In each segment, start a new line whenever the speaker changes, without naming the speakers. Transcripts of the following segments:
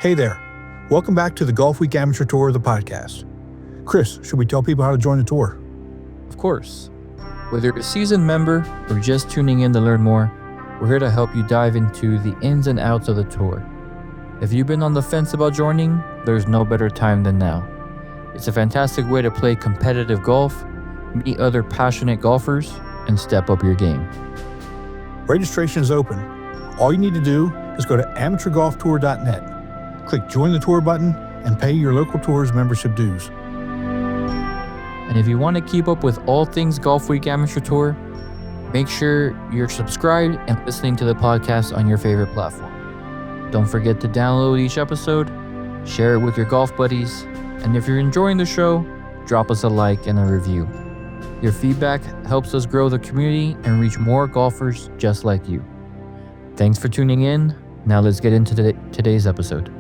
Hey there. Welcome back to the Golfweek Amateur Tour, the podcast. Chris, should we tell people how to join the tour?
Of course. Whether you're a seasoned member or just tuning in to learn more, we're here to help you dive into the ins and outs of the tour. If you've been on the fence about joining, there's no better time than now. It's a fantastic way to play competitive golf, meet other passionate golfers, and step up your game.
Registration is open. All you need to do is go to amateurgolftour.net, click Join the Tour button, and pay your local tour's membership dues.
And if you want to keep up with all things Golfweek Amateur Tour, make sure you're subscribed and listening to the podcast on your favorite platform. Don't forget to download each episode, share it with your golf buddies, and if you're enjoying the show, drop us a like and a review. Your feedback helps us grow the community and reach more golfers just like you. Thanks for tuning in. Now let's get into today's episode.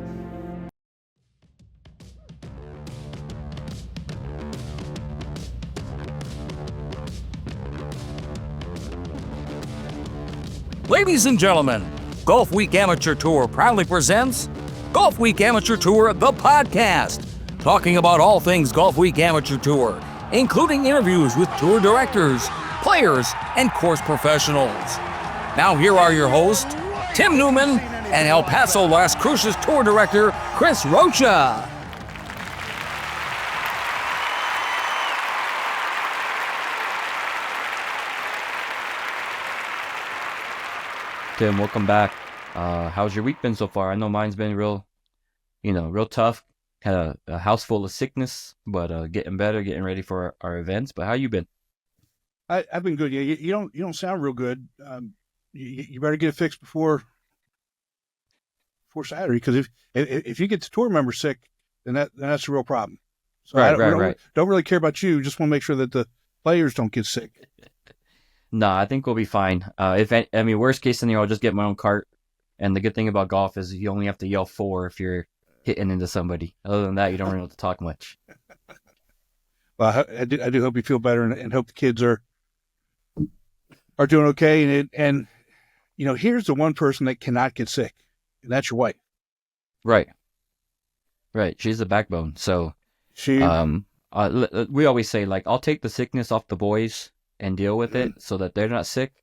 Ladies and gentlemen, Golfweek Amateur Tour proudly presents Golfweek Amateur Tour, the podcast, talking about all things Golfweek Amateur Tour, including interviews with tour directors, players, and course professionals. Now here are your hosts, Tim Newman and El Paso Las Cruces Tour Director, Chris Rocha.
Tim, welcome back. How's your week been so far? I know mine's been real tough. Had a house full of sickness, but getting better, getting ready for our events. But how you been?
I've been good. Yeah, you don't sound real good. You better get it fixed before Saturday, because if you get the tour member sick, then that's a real problem. So
Right.
Don't really care about you. Just want to make sure that the players don't get sick.
No, I think we'll be fine. Worst case scenario, I'll just get my own cart. And the good thing about golf is you only have to yell 4 if you're hitting into somebody. Other than that, you don't really have to talk much.
Well, I do hope you feel better, and hope the kids are doing okay. And here's the one person that cannot get sick, and that's your wife.
Right. She's the backbone. So
She.
we always say, like, I'll take the sickness off the boys and deal with it so that they're not sick.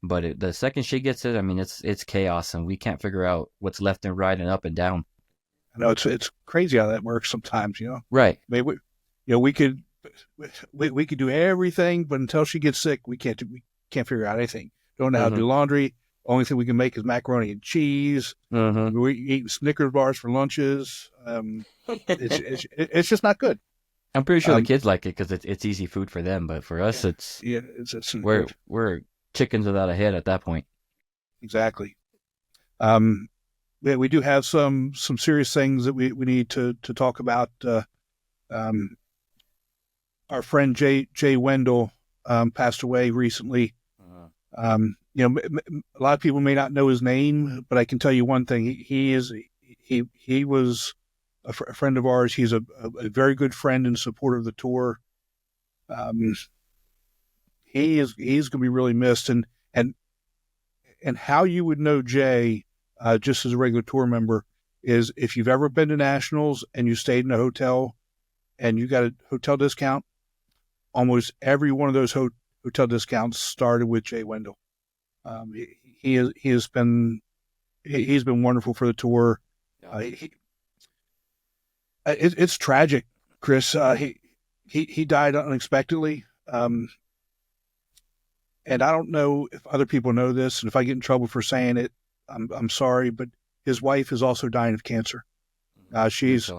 But the second she gets it, it's chaos, and we can't figure out what's left and right and up and down.
I know it's crazy how that works sometimes.
Right.
Maybe we could do everything, but until she gets sick, we can't figure out anything. Don't know how to do laundry. Only thing we can make is macaroni and cheese. We eat Snickers bars for lunches. It's just not good.
I'm pretty sure the kids like it because it's easy food for them, but for us, it's we're chickens without a head at that point.
Exactly. We do have some serious things that we need to talk about. Our friend Jay Wendell passed away recently. A lot of people may not know his name, but I can tell you one thing: he was a friend of ours. He's a very good friend and supporter of the tour. He's going to be really missed, and how you would know Jay, just as a regular tour member, is if you've ever been to Nationals and you stayed in a hotel and you got a hotel discount. Almost every one of those hotel discounts started with Jay Wendell. He's been wonderful for the tour. It's tragic, Chris. He died unexpectedly. And I don't know if other people know this, and if I get in trouble for saying it, I'm sorry, but his wife is also dying of cancer. She's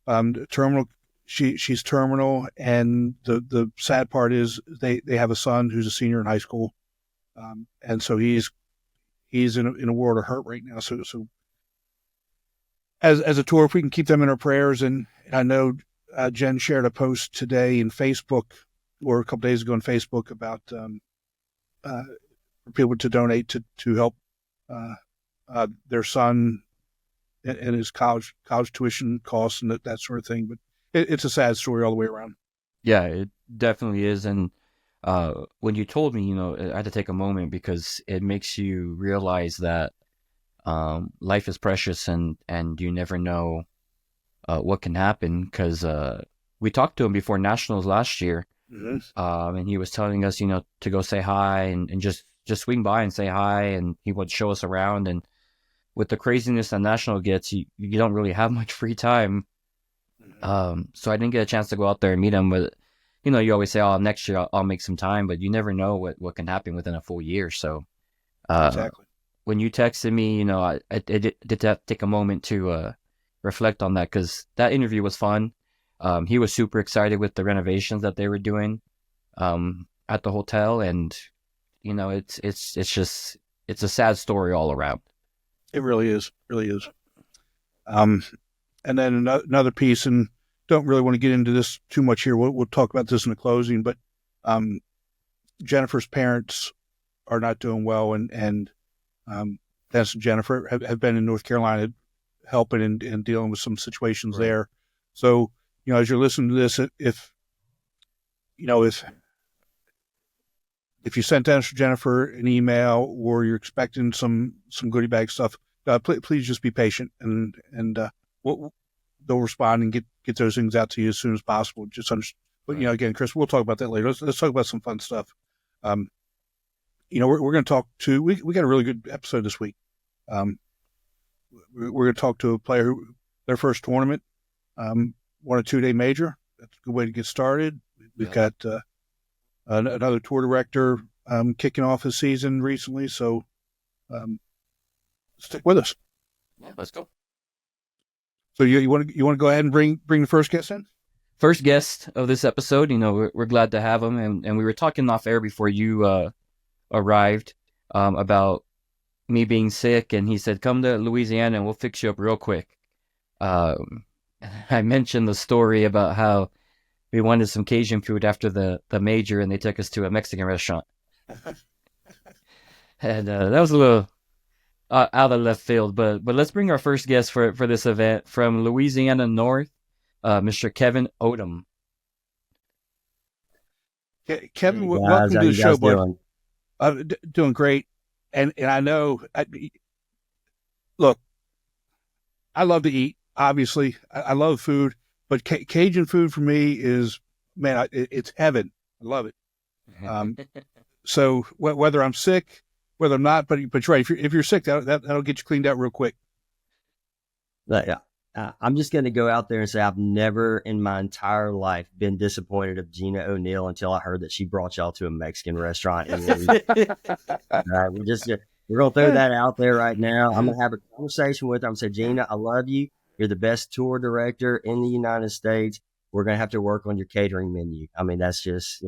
terminal. She's terminal, and the sad part is they have a son who's a senior in high school, and so he's in a world of hurt right now. So as a tour, if we can keep them in our prayers, and I know Jen shared a post today in Facebook, or a couple days ago on Facebook, about for people to donate to help their son and his college tuition costs and that sort of thing. But it's a sad story all the way around.
Yeah, it definitely is. And when you told me, I had to take a moment because it makes you realize that life is precious, and you never know what can happen, because we talked to him before Nationals last year, and he was telling us, to go say hi and just swing by and say hi, and he would show us around. And with the craziness that National gets, you don't really have much free time. So I didn't get a chance to go out there and meet him, but you always say, oh, next year I'll make some time, but you never know what can happen within a full year. So
Exactly.
when you texted me, I did have to take a moment to reflect on that, because that interview was fun. He was super excited with the renovations that they were doing at the hotel, and it's a sad story all around.
It really is. And then another piece, and don't really want to get into this too much here. We'll talk about this in the closing, but Jennifer's parents are not doing well, and Dennis and Jennifer have been in North Carolina helping and dealing with some situations there. So, as you're listening to this, if you sent Dennis or Jennifer an email, or you're expecting some goodie bag stuff, please just be patient, and they'll respond and get those things out to you as soon as possible. But again, Chris, we'll talk about that later. Let's talk about some fun stuff. We're going to talk to. We got a really good episode this week. We're going to talk to a player who their first tournament won a 2-day major. That's a good way to get started. We've got another tour director kicking off his season recently, so stick with us.
Yeah, let's go.
So you want to go ahead and bring the first guest in?
First guest of this episode, we're glad to have him, and we were talking off air before you arrived about me being sick, and he said, come to Louisiana and we'll fix you up real quick. I mentioned the story about how we wanted some Cajun food after the major, and they took us to a Mexican restaurant. And that was a little out of left field, but let's bring our first guest for this event from Louisiana North, Mr. Kevin Odom.
Kevin,
Hey guys,
welcome
how
to the
you
show,
guys
bud.
doing?
Doing great, and I know. Look, I love to eat. Obviously, I love food, but Cajun food for me is, man, it's heaven. I love it. So whether I'm sick, whether I'm not, but you're right. If you're sick, that'll get you cleaned out real quick.
Yeah. I'm just going to go out there and say I've never in my entire life been disappointed of Gina O'Neill until I heard that she brought y'all to a Mexican restaurant. All right, we're going to throw that out there right now. I'm going to have a conversation with her. I'm going to say, Gina, I love you. You're the best tour director in the United States. We're going to have to work on your catering menu. I mean, that's just,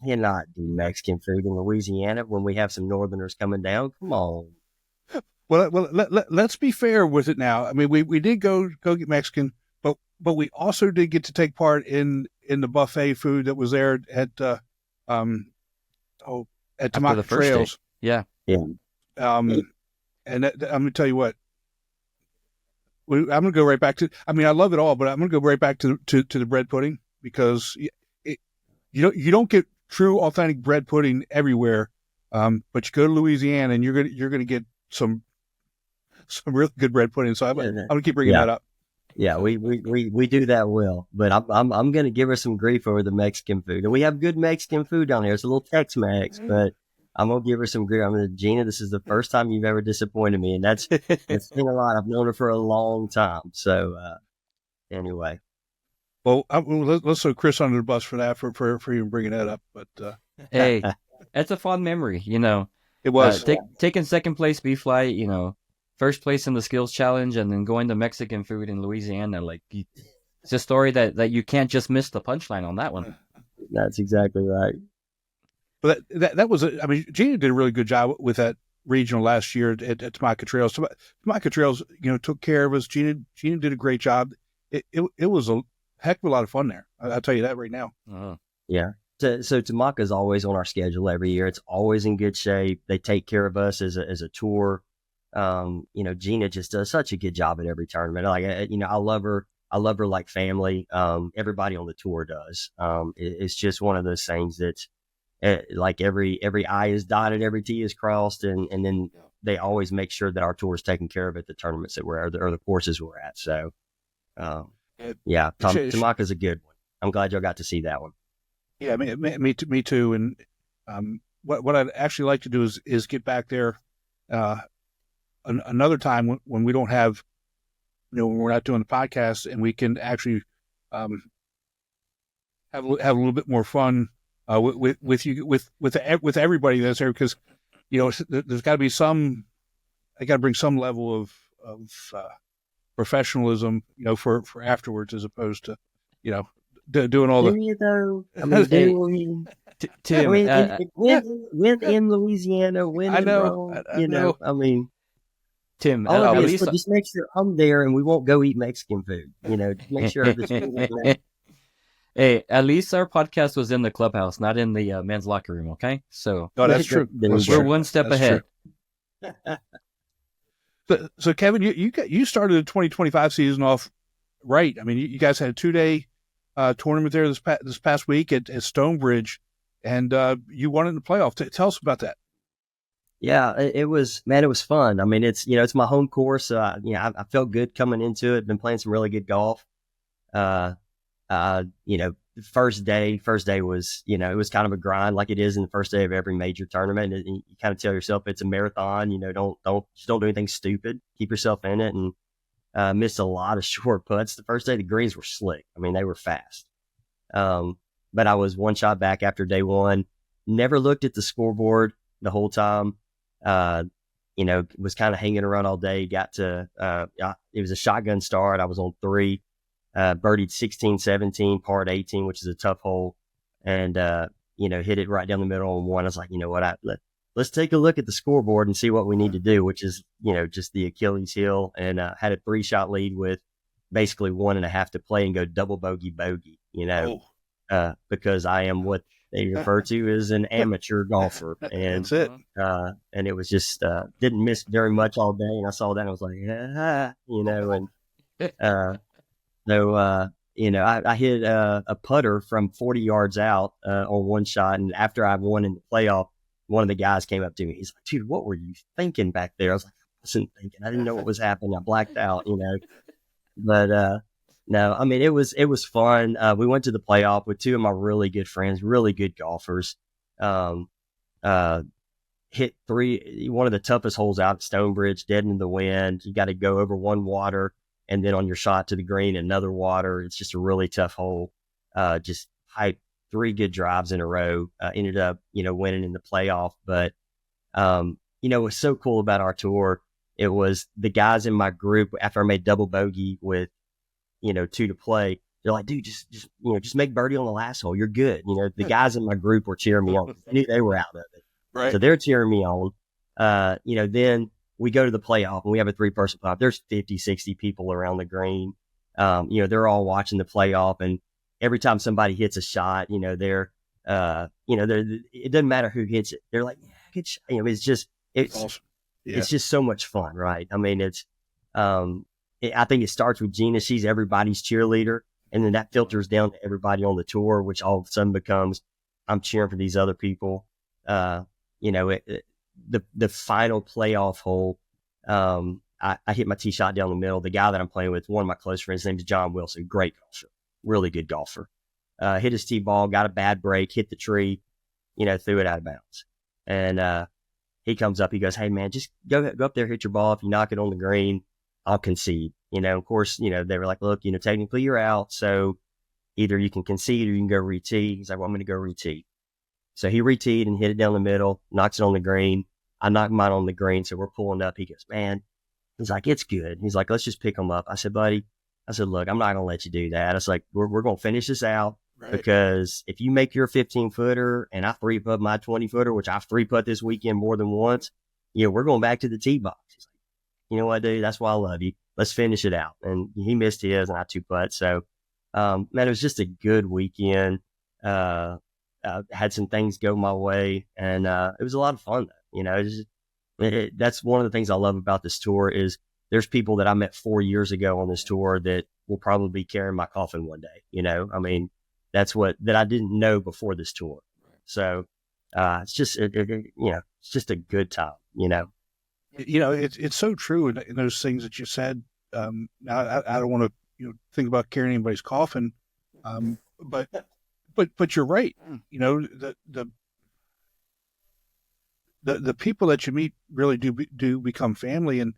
cannot do Mexican food in Louisiana when we have some Northerners coming down. Come on.
Well, let's be fair with it now. I mean, we did go get Mexican, but we also did get to take part in the buffet food that was there at Tamaka Trails.
Yeah.
And I'm going to tell you what. I'm going to go right back to. I mean, I love it all, but I'm going to go right back to the bread pudding, because you don't get true authentic bread pudding everywhere. But you go to Louisiana and you're going to get some really good bread pudding. So I'm going to keep bringing that up.
Yeah, we do that well, but I'm going to give her some grief over the Mexican food. And we have good Mexican food down here. It's a little Tex-Mex, but I'm going to give her some grief. I'm going to, Gina, this is the first time you've ever disappointed me. And that's been a lot. I've known her for a long time. So anyway.
Well, let's throw Chris under the bus for that, for even bringing that up. But
hey, that's a fun memory,
it was.
Taking second place B-Flight, first place in the skills challenge, and then going to Mexican food in Louisiana. It's a story that you can't just miss the punchline on that one.
That's exactly right.
But that was, I mean, Gina did a really good job with that regional last year at Tamaka Trails. Tamaka Trails, took care of us. Gina did a great job. It was a heck of a lot of fun there. I'll tell you that right now.
Yeah. So Tamaka is always on our schedule every year. It's always in good shape. They take care of us as a tour. Gina just does such a good job at every tournament. I love her. I love her like family. Everybody on the tour does. It's just one of those things that like every I is dotted, every T is crossed. And then they always make sure that our tour is taken care of at the tournaments that we're at, or the courses we're at. So, yeah, Tamaka's a good one. I'm glad y'all got to see that one.
Yeah, me too. And what I'd actually like to do is get back there another time when we don't have, when we're not doing the podcast, and we can actually have a little bit more fun with you with everybody that's there, because there's got to be I got to bring some level of professionalism for afterwards, as opposed to doing all the.
I mean,
Tim,
win in Louisiana, win in Rome, I mean,
Tim,
all
at
of
least,
just make sure I'm there, and we won't go eat Mexican food. Just make sure this.
Hey, at least our podcast was in the clubhouse, not in the men's locker room. Okay, so
that's true.
We're one step ahead.
So Kevin, you started the 2025 season off right. I mean, you guys had a 2-day tournament there this past week at Stonebridge, and you won in the playoff. Tell us about that.
Yeah, it was fun. I mean, it's my home course. I felt good coming into it. Been playing some really good golf. First day was, it was kind of a grind, like it is in the first day of every major tournament. And you kind of tell yourself it's a marathon. Don't do anything stupid. Keep yourself in it. And missed a lot of short putts. The first day, the greens were slick. I mean, they were fast. But I was one shot back after day one. Never looked at the scoreboard the whole time. Was kind of hanging around all day. Got to, it was a shotgun start. I was on 3, birdied 16, 17, parred 18, which is a tough hole. And, hit it right down the middle on 1. I was like, let's take a look at the scoreboard and see what we need to do, which is, just the Achilles heel. And, had a 3-shot lead with basically 1.5 to play and go double bogey, because I am what they refer to as an amateur golfer. And
that's it.
And it was just, didn't miss very much all day. And I saw that and I was like, I hit a putter from 40 yards out on one shot. And after I won in the playoff, one of the guys came up to me. He's like, dude, what were you thinking back there? I was like, I wasn't thinking. I didn't know what was happening. I blacked out, But no, I mean, it was fun. We went to the playoff with 2 of my really good friends, really good golfers. Hit 3, one of the toughest holes out at Stonebridge, dead in the wind. You got to go over one water, and then on your shot to the green, another water. It's just a really tough hole. Just hyped 3 good drives in a row. Ended up, winning in the playoff. But, what's so cool about our tour, it was the guys in my group, after I made double bogey with, 2 to play, they're like, dude, just make birdie on the last hole. You're good. The guys in my group were cheering me on. They knew they were out of it.
Right.
So they're cheering me on. Then we go to the playoff and we have a 3-person playoff. There's 50, 60 people around the green. They're all watching the playoff, and every time somebody hits a shot, they're it doesn't matter who hits it. They're like, yeah, good shot. It's
awesome. Yeah.
It's just so much fun, right? I mean, I think it starts with Gina. She's everybody's cheerleader, and then that filters down to everybody on the tour, which all of a sudden becomes, I'm cheering for these other people. The final playoff hole, I hit my tee shot down the middle. The guy that I'm playing with, one of my close friends, his name is John Wilson, great golfer, really good golfer. Hit his tee ball, got a bad break, hit the tree, threw it out of bounds. And he comes up, he goes, hey man, just go up there, hit your ball. If you knock it on the green, I'll concede. Of course, they were like, look, technically you're out. So either you can concede or you can go re-tee. He's like, well, I'm going to go re-tee. So he re-teed and hit it down the middle, knocks it on the green. I knocked mine on the green. So we're pulling up. He goes, man, he's like, it's good. He's like, let's just pick them up. I said, buddy, look, I'm not going to let you do that. I was like, we're going to finish this out. Right. Because if you make your 15-footer and I 3-putt my 20-footer, which I've 3-putt this weekend more than once, we're going back to the tee box. He's like, you know what, dude? That's why I love you. Let's finish it out. And he missed his and I 2-putt. So, man, it was just a good weekend. Had some things go my way, and it was a lot of fun. That's one of the things I love about this tour is there's people that I met 4 years ago on this tour that will probably be carrying my coffin one day. I mean, that's that I didn't know before this tour. So it's just it's just a good time.
It's so true in those things that you said. Now I don't want to think about carrying anybody's coffin, but you're right. The people that you meet really do become family, and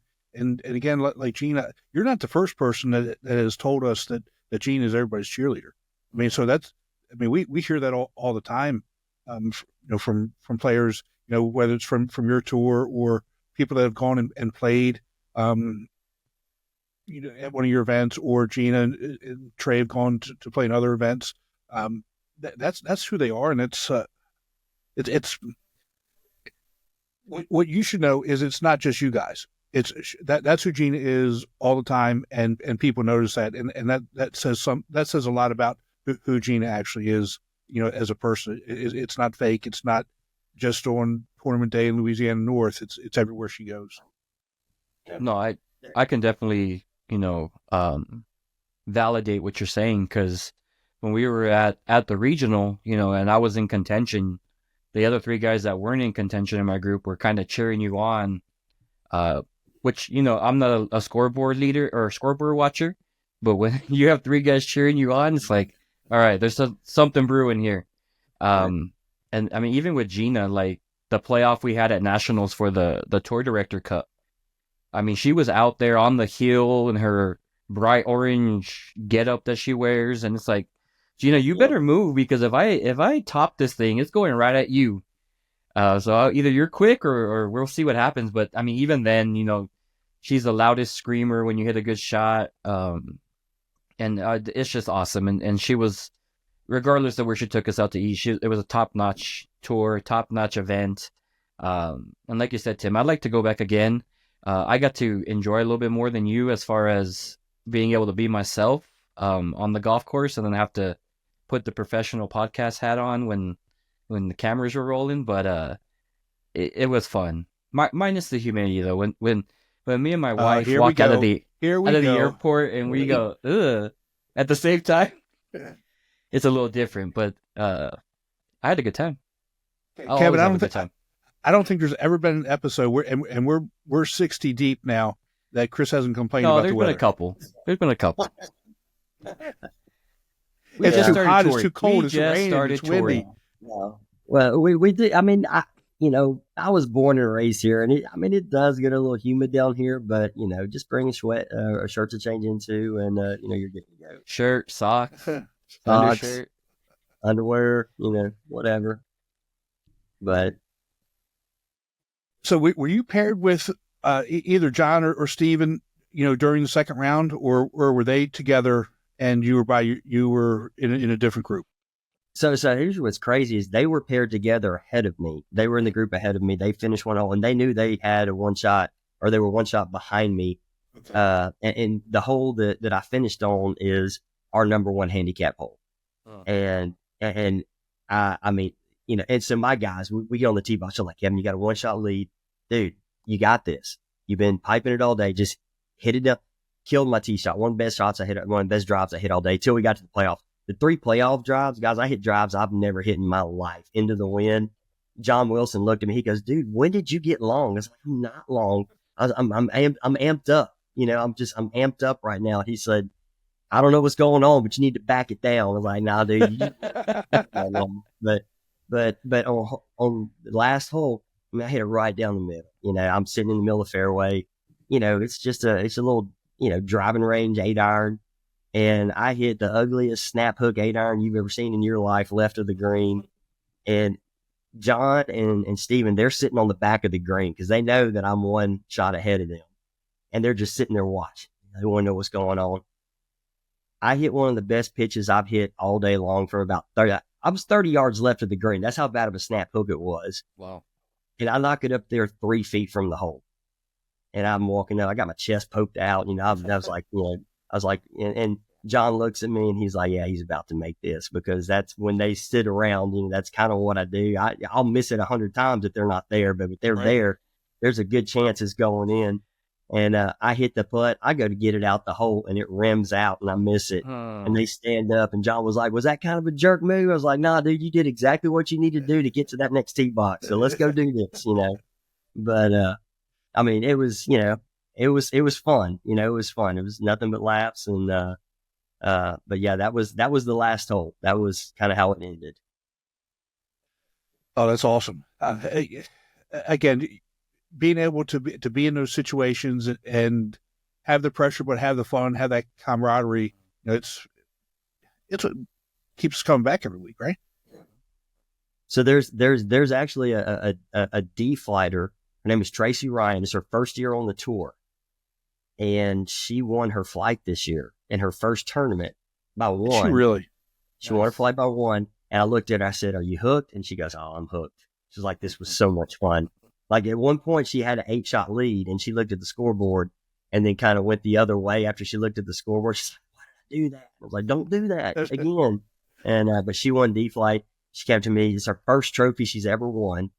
again, like Gina, you're not the first person that has told us that Gina is everybody's cheerleader. I mean, so we hear that all the time, from players, whether it's from your tour or people that have gone and played, at one of your events, or Gina and Trey have gone to play in other events. That's who they are, and it's what you should know is it's not just you guys. That's who Gina is all the time, and people notice that, and that says a lot about who Gina actually is, as a person. It's not fake. It's not just on tournament day in Louisiana North. It's everywhere she goes.
No, I can definitely validate what you're saying, because when we were at the regional, and I was in contention, the other three guys that weren't in contention in my group were kind of cheering you on, which, I'm not a scoreboard leader or a scoreboard watcher, but when you have three guys cheering you on, it's like, all right, there's something brewing here. And I mean, even with Gina, like the playoff we had at Nationals for the Tour Director Cup, I mean, she was out there on the hill in her bright orange getup that she wears, and it's like, Gina, you better move, because if I top this thing, it's going right at you. So either you're quick or we'll see what happens. But I mean, even then, she's the loudest screamer when you hit a good shot. And it's just awesome. And she was, regardless of where she took us out to eat, it was a top-notch tour, top-notch event. And like you said, Tim, I'd like to go back again. I got to enjoy a little bit more than you as far as being able to be myself on the golf course, and then have to put the professional podcast hat on when the cameras were rolling. But it was fun. Minus the humidity, though. When me and my wife walk out of the airport and we go, ugh, at the same time, it's a little different. But I had a good time.
Kevin, I don't think there's ever been an episode where we're 60 deep now that Chris hasn't complained about the weather.
There's been a couple.
It's too hot, it's too cold, it's raining, it's windy.
Well, we did. I mean, I was born and raised here, and it does get a little humid down here, but just bring a shirt to change into, and you're good to go.
Shirt, socks,
undershirt, underwear, whatever. But
so were you paired with either John or Steven, during the second round, or were they together and you were in a different group?
So here's what's crazy is they were paired together ahead of me. They were in the group ahead of me. They finished 1 hole, and they knew they had a one shot, or they were one shot behind me. Okay. And the hole that I finished on is our number one handicap hole. Oh. And I mean, and so my guys, we get on the tee box. I'm like, Kevin, you got a one shot lead, dude. You got this. You've been piping it all day. Just hit it up. Killed my tee shot. One of the best shots I hit. One of the best drives I hit all day till we got to the playoffs. The 3 playoff drives, guys, I hit drives I've never hit in my life into the wind. John Wilson looked at me. He goes, "Dude, when did you get long?" I was like, "I'm not long. I'm amped up. I'm amped up right now." He said, "I don't know what's going on, but you need to back it down." I was like, "Nah, dude." But on the last hole, I hit it right down the middle. I'm sitting in the middle of the fairway. It's a little, driving range 8-iron. And I hit the ugliest snap hook 8-iron you've ever seen in your life left of the green. And John and Steven, they're sitting on the back of the green because they know that I'm one shot ahead of them. And they're just sitting there watching. They want to know what's going on. I hit one of the best pitches I've hit all day long for about 30. I was 30 yards left of the green. That's how bad of a snap hook it was.
Wow.
And I knock it up there 3 feet from the hole. And I'm walking out. I got my chest poked out. I was like, and John looks at me and he's like, "Yeah, he's about to make this," because that's when they sit around. That's kind of what I do. I'll miss it 100 times if they're not there, but if they're there, there's a good chance it's going in. And I hit the putt. I go to get it out the hole and it rims out and I miss it. And they stand up and John was like, "Was that kind of a jerk move?" I was like, "Nah, dude, you did exactly what you need to do to get to that next tee box. So let's go do this," But I mean, it was, it was fun. It was fun. It was nothing but laps. And, but yeah, that was the last hole. That was kind of how it ended.
Oh, that's awesome. Again, being able to be in those situations and have the pressure, but have the fun, have that camaraderie, it's what keeps us coming back every week, right?
So there's actually a D flighter. Her name is Tracy Ryan. It's her first year on the tour, and she won her flight this year in her first tournament by one.
She really?
She won her flight by one. And I looked at her, I said, "Are you hooked?" And she goes, "Oh, I'm hooked." She's like, "This was so much fun." Like at one point she had an 8-shot lead and she looked at the scoreboard and then kind of went the other way after she looked at the scoreboard. She's like, "Why did I do that?" I was like, "Don't do that again." And, but she won D flight. She came to me. It's her first trophy she's ever won.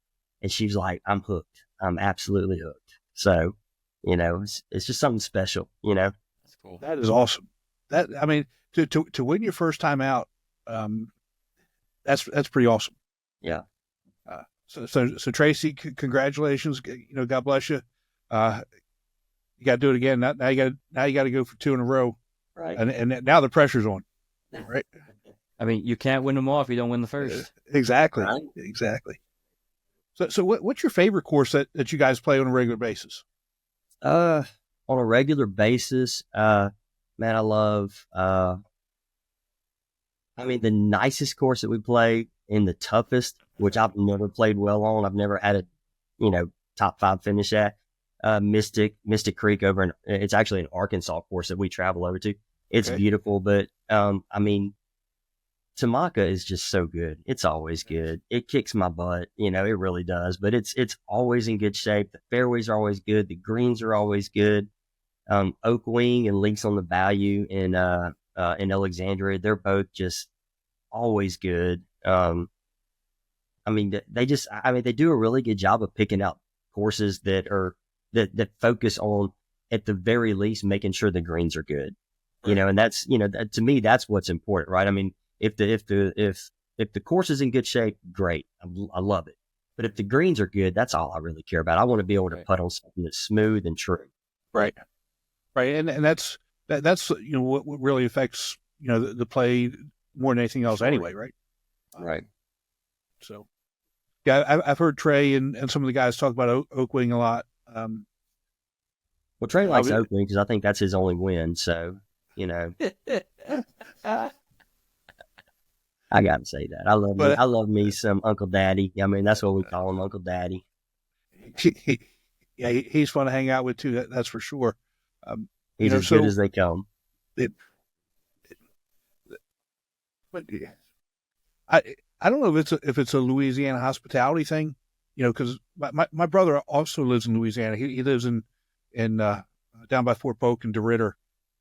And she was like, "I'm hooked. I'm absolutely hooked." So, it's just something special,
That's cool.
That is awesome. I mean, to win your first time out, that's pretty awesome.
Yeah.
So Tracy, congratulations. God bless you. You got to do it again. Now you got to go for 2 in a row.
Right.
And now the pressure's on. Right.
I mean, you can't win them all if you don't win the first.
Exactly.
Right.
Exactly. So what's your favorite course that you guys play on a regular basis?
On a regular basis, man, I love, the nicest course that we play and the toughest, which I've never played well on. I've never had a, top 5 finish at, Mystic Creek it's actually an Arkansas course that we travel over to. It's beautiful, but, Tamaka is just so good. It's always good. It kicks my butt, it really does, but it's always in good shape. The fairways are always good. The greens are always good. Oak Wing and Links on the Bayou in Alexandria, they're both just always good. They do a really good job of picking out courses that focus on, at the very least, making sure the greens are good. And that's, to me, that's what's important, right? I mean, if the course is in good shape, great. I love it. But if the greens are good, that's all I really care about. I want to be able to putt on something that's smooth and true.
Right. Right. And that's what really affects, the play more than anything else anyway. Right.
Right.
So, yeah, I've heard Trey and some of the guys talk about Oak Wing a lot.
Well, Trey likes Oak Wing because I think that's his only win. So, I got to say that. I love me some Uncle Daddy. I mean, that's what we call him, Uncle Daddy.
He's fun to hang out with too. That's for sure.
He's as good as they come.
But I don't know if it's a Louisiana hospitality thing, because my brother also lives in Louisiana. He lives in down by Fort Polk and DeRidder.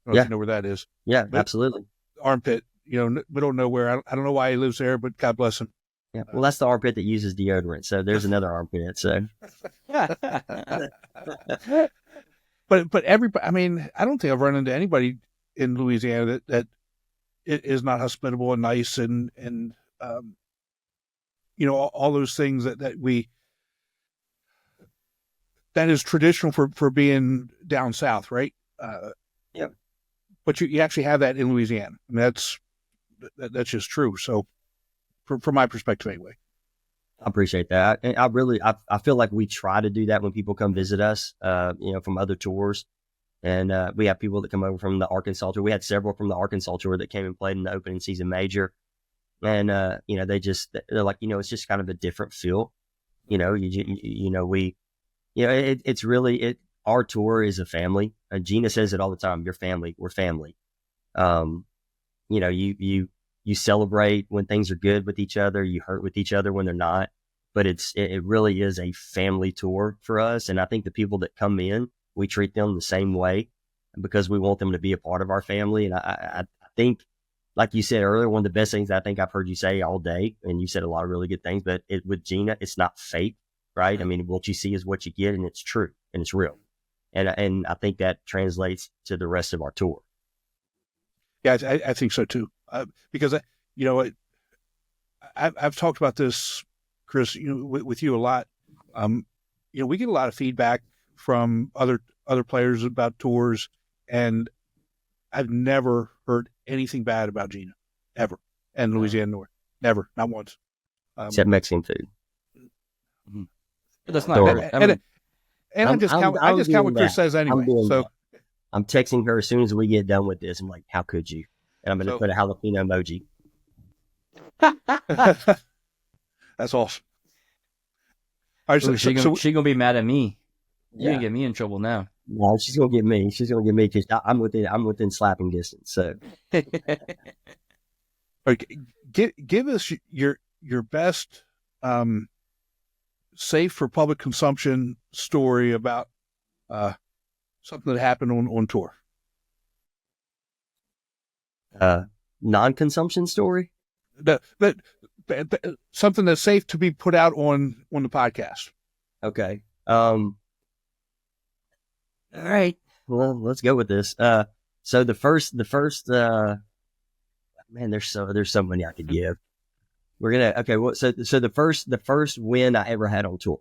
I don't know if you know where that is.
Yeah, absolutely.
Armpit, middle of nowhere. I don't know why he lives there, but God bless him.
Yeah, well, that's the armpit that uses deodorant. So there's another armpit. So,
but everybody. I mean, I don't think I've run into anybody in Louisiana that is not hospitable and nice and all those things that is traditional for being down south, right?
Yeah.
But you actually have that in Louisiana. I mean, that's just true. So, from my perspective, anyway.
I appreciate that. And I feel like we try to do that when people come visit us, from other tours. And we have people that come over from the Arkansas tour. We had several from the Arkansas tour that came and played in the opening season major. And, they're like, it's just kind of a different feel. It's really, our tour is a family. Gina says it all the time. You're family. We're family. You celebrate when things are good with each other. You hurt with each other when they're not. But it really is a family tour for us. And I think the people that come in, we treat them the same way because we want them to be a part of our family. And I think, like you said earlier, one of the best things I think I've heard you say all day, and you said a lot of really good things, but with Gina, it's not fake, right? I mean, what you see is what you get, and it's true and it's real. And I think that translates to the rest of our tour.
Yeah, I think so too. Because I've talked about this, Chris, with you a lot. We get a lot of feedback from other players about tours, and I've never heard anything bad about Gina ever, and Louisiana North, never, not once.
Except Mexican food.
That's not
Sorry.
bad. I mean,
I just count what Chris says anyway. So
I'm texting her as soon as we get done with this. I'm like, how could you? And I'm going to put a jalapeno emoji.
That's awesome. All right,
ooh, she gonna be mad at me. You're gonna get me in trouble now.
No, she's gonna get me. She's gonna get me because I'm within slapping distance. So,
okay, give us your best safe for public consumption story about something that happened on tour.
Non-consumption story.
But something that's safe to be put out on the podcast.
Okay. All right. Well, let's go with this. So the first, man, there's so many I could give. We're gonna okay. Well, so the first win I ever had on tour,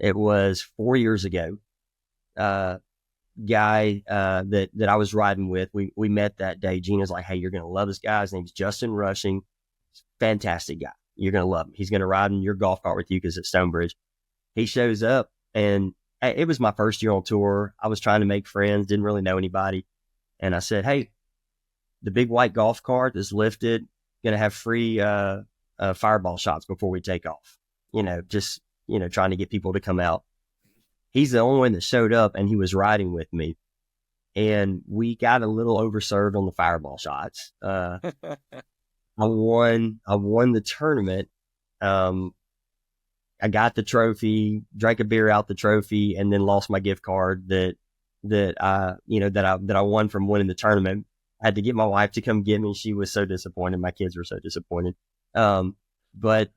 it was 4 years ago. Guy that I was riding with, we met that day. Gina's like, hey, you're gonna love this guy. His name's Justin Rushing. Fantastic guy. You're gonna love him. He's gonna ride in your golf cart with you because it's Stonebridge. He shows up, and it was my first year on tour. I was trying to make friends, didn't really know anybody, and I said, hey, the big white golf cart is lifted, gonna have free fireball shots before we take off. Just trying to get people to come out. He's the only one that showed up, and he was riding with me, and we got a little overserved on the fireball shots. I won the tournament. I got the trophy, drank a beer out the trophy, and then lost my gift card that I won from winning the tournament. I had to get my wife to come get me. She was so disappointed. My kids were so disappointed. But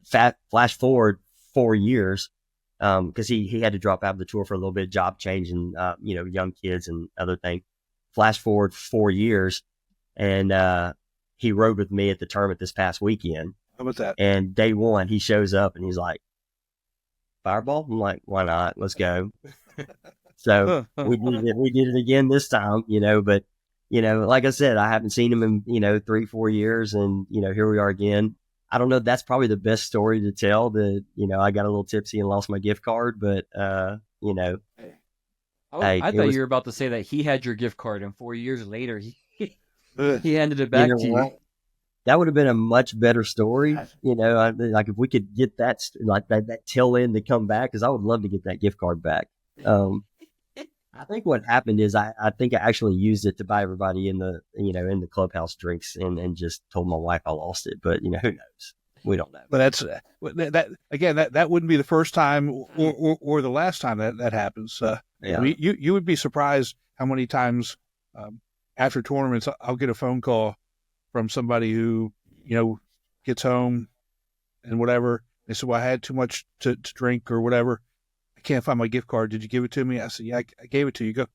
flash forward 4 years, because he had to drop out of the tour for a little bit, job change and young kids and other things. Flash forward 4 years, and he rode with me at the tournament this past weekend.
How about that? And
day one, he shows up and he's like, fireball? I'm like, why not? Let's go. So we did it again this time, but like I said, I haven't seen him in, 3-4 years, and, here we are again. I don't know. That's probably the best story to tell, that, I got a little tipsy and lost my gift card, but,
I thought you were about to say that he had your gift card, and 4 years later, he handed it back to you.
That would have been a much better story. Like if we could get that tail end to come back, because I would love to get that gift card back. I think what happened is I think I actually used it to buy everybody in the clubhouse drinks, and just told my wife I lost it. But who knows? We don't know.
But that's that again. That wouldn't be the first time or the last time that happens.
Yeah.
You would be surprised how many times after tournaments I'll get a phone call from somebody who gets home and whatever. They said, well, I had too much to drink or whatever. I can't find my gift card. Did you give it to me? I said, yeah, I gave it to you.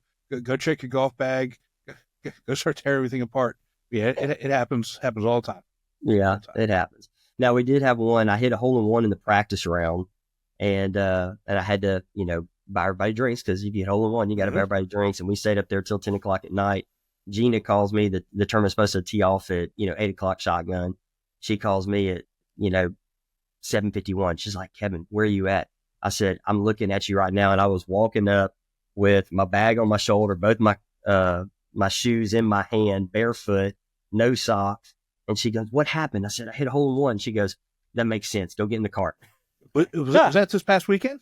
Go check your golf bag. Go start tearing everything apart. Yeah, it happens all the time.
Yeah, it happens. Now, we did have one. I hit a hole-in-one in the practice round, and I had to, buy everybody drinks, because if you hit hole-in-one, you got to buy everybody drinks. And we stayed up there till 10 o'clock at night. Gina calls me. The tournament's supposed to tee off at 8 o'clock shotgun. She calls me at 7:51. She's like, Kevin, where are you at? I said, I'm looking at you right now. And I was walking up with my bag on my shoulder, both my shoes in my hand, barefoot, no socks. And she goes, what happened? I said, I hit a hole-in-one. She goes, that makes sense. Go get in the cart.
Was that this past weekend?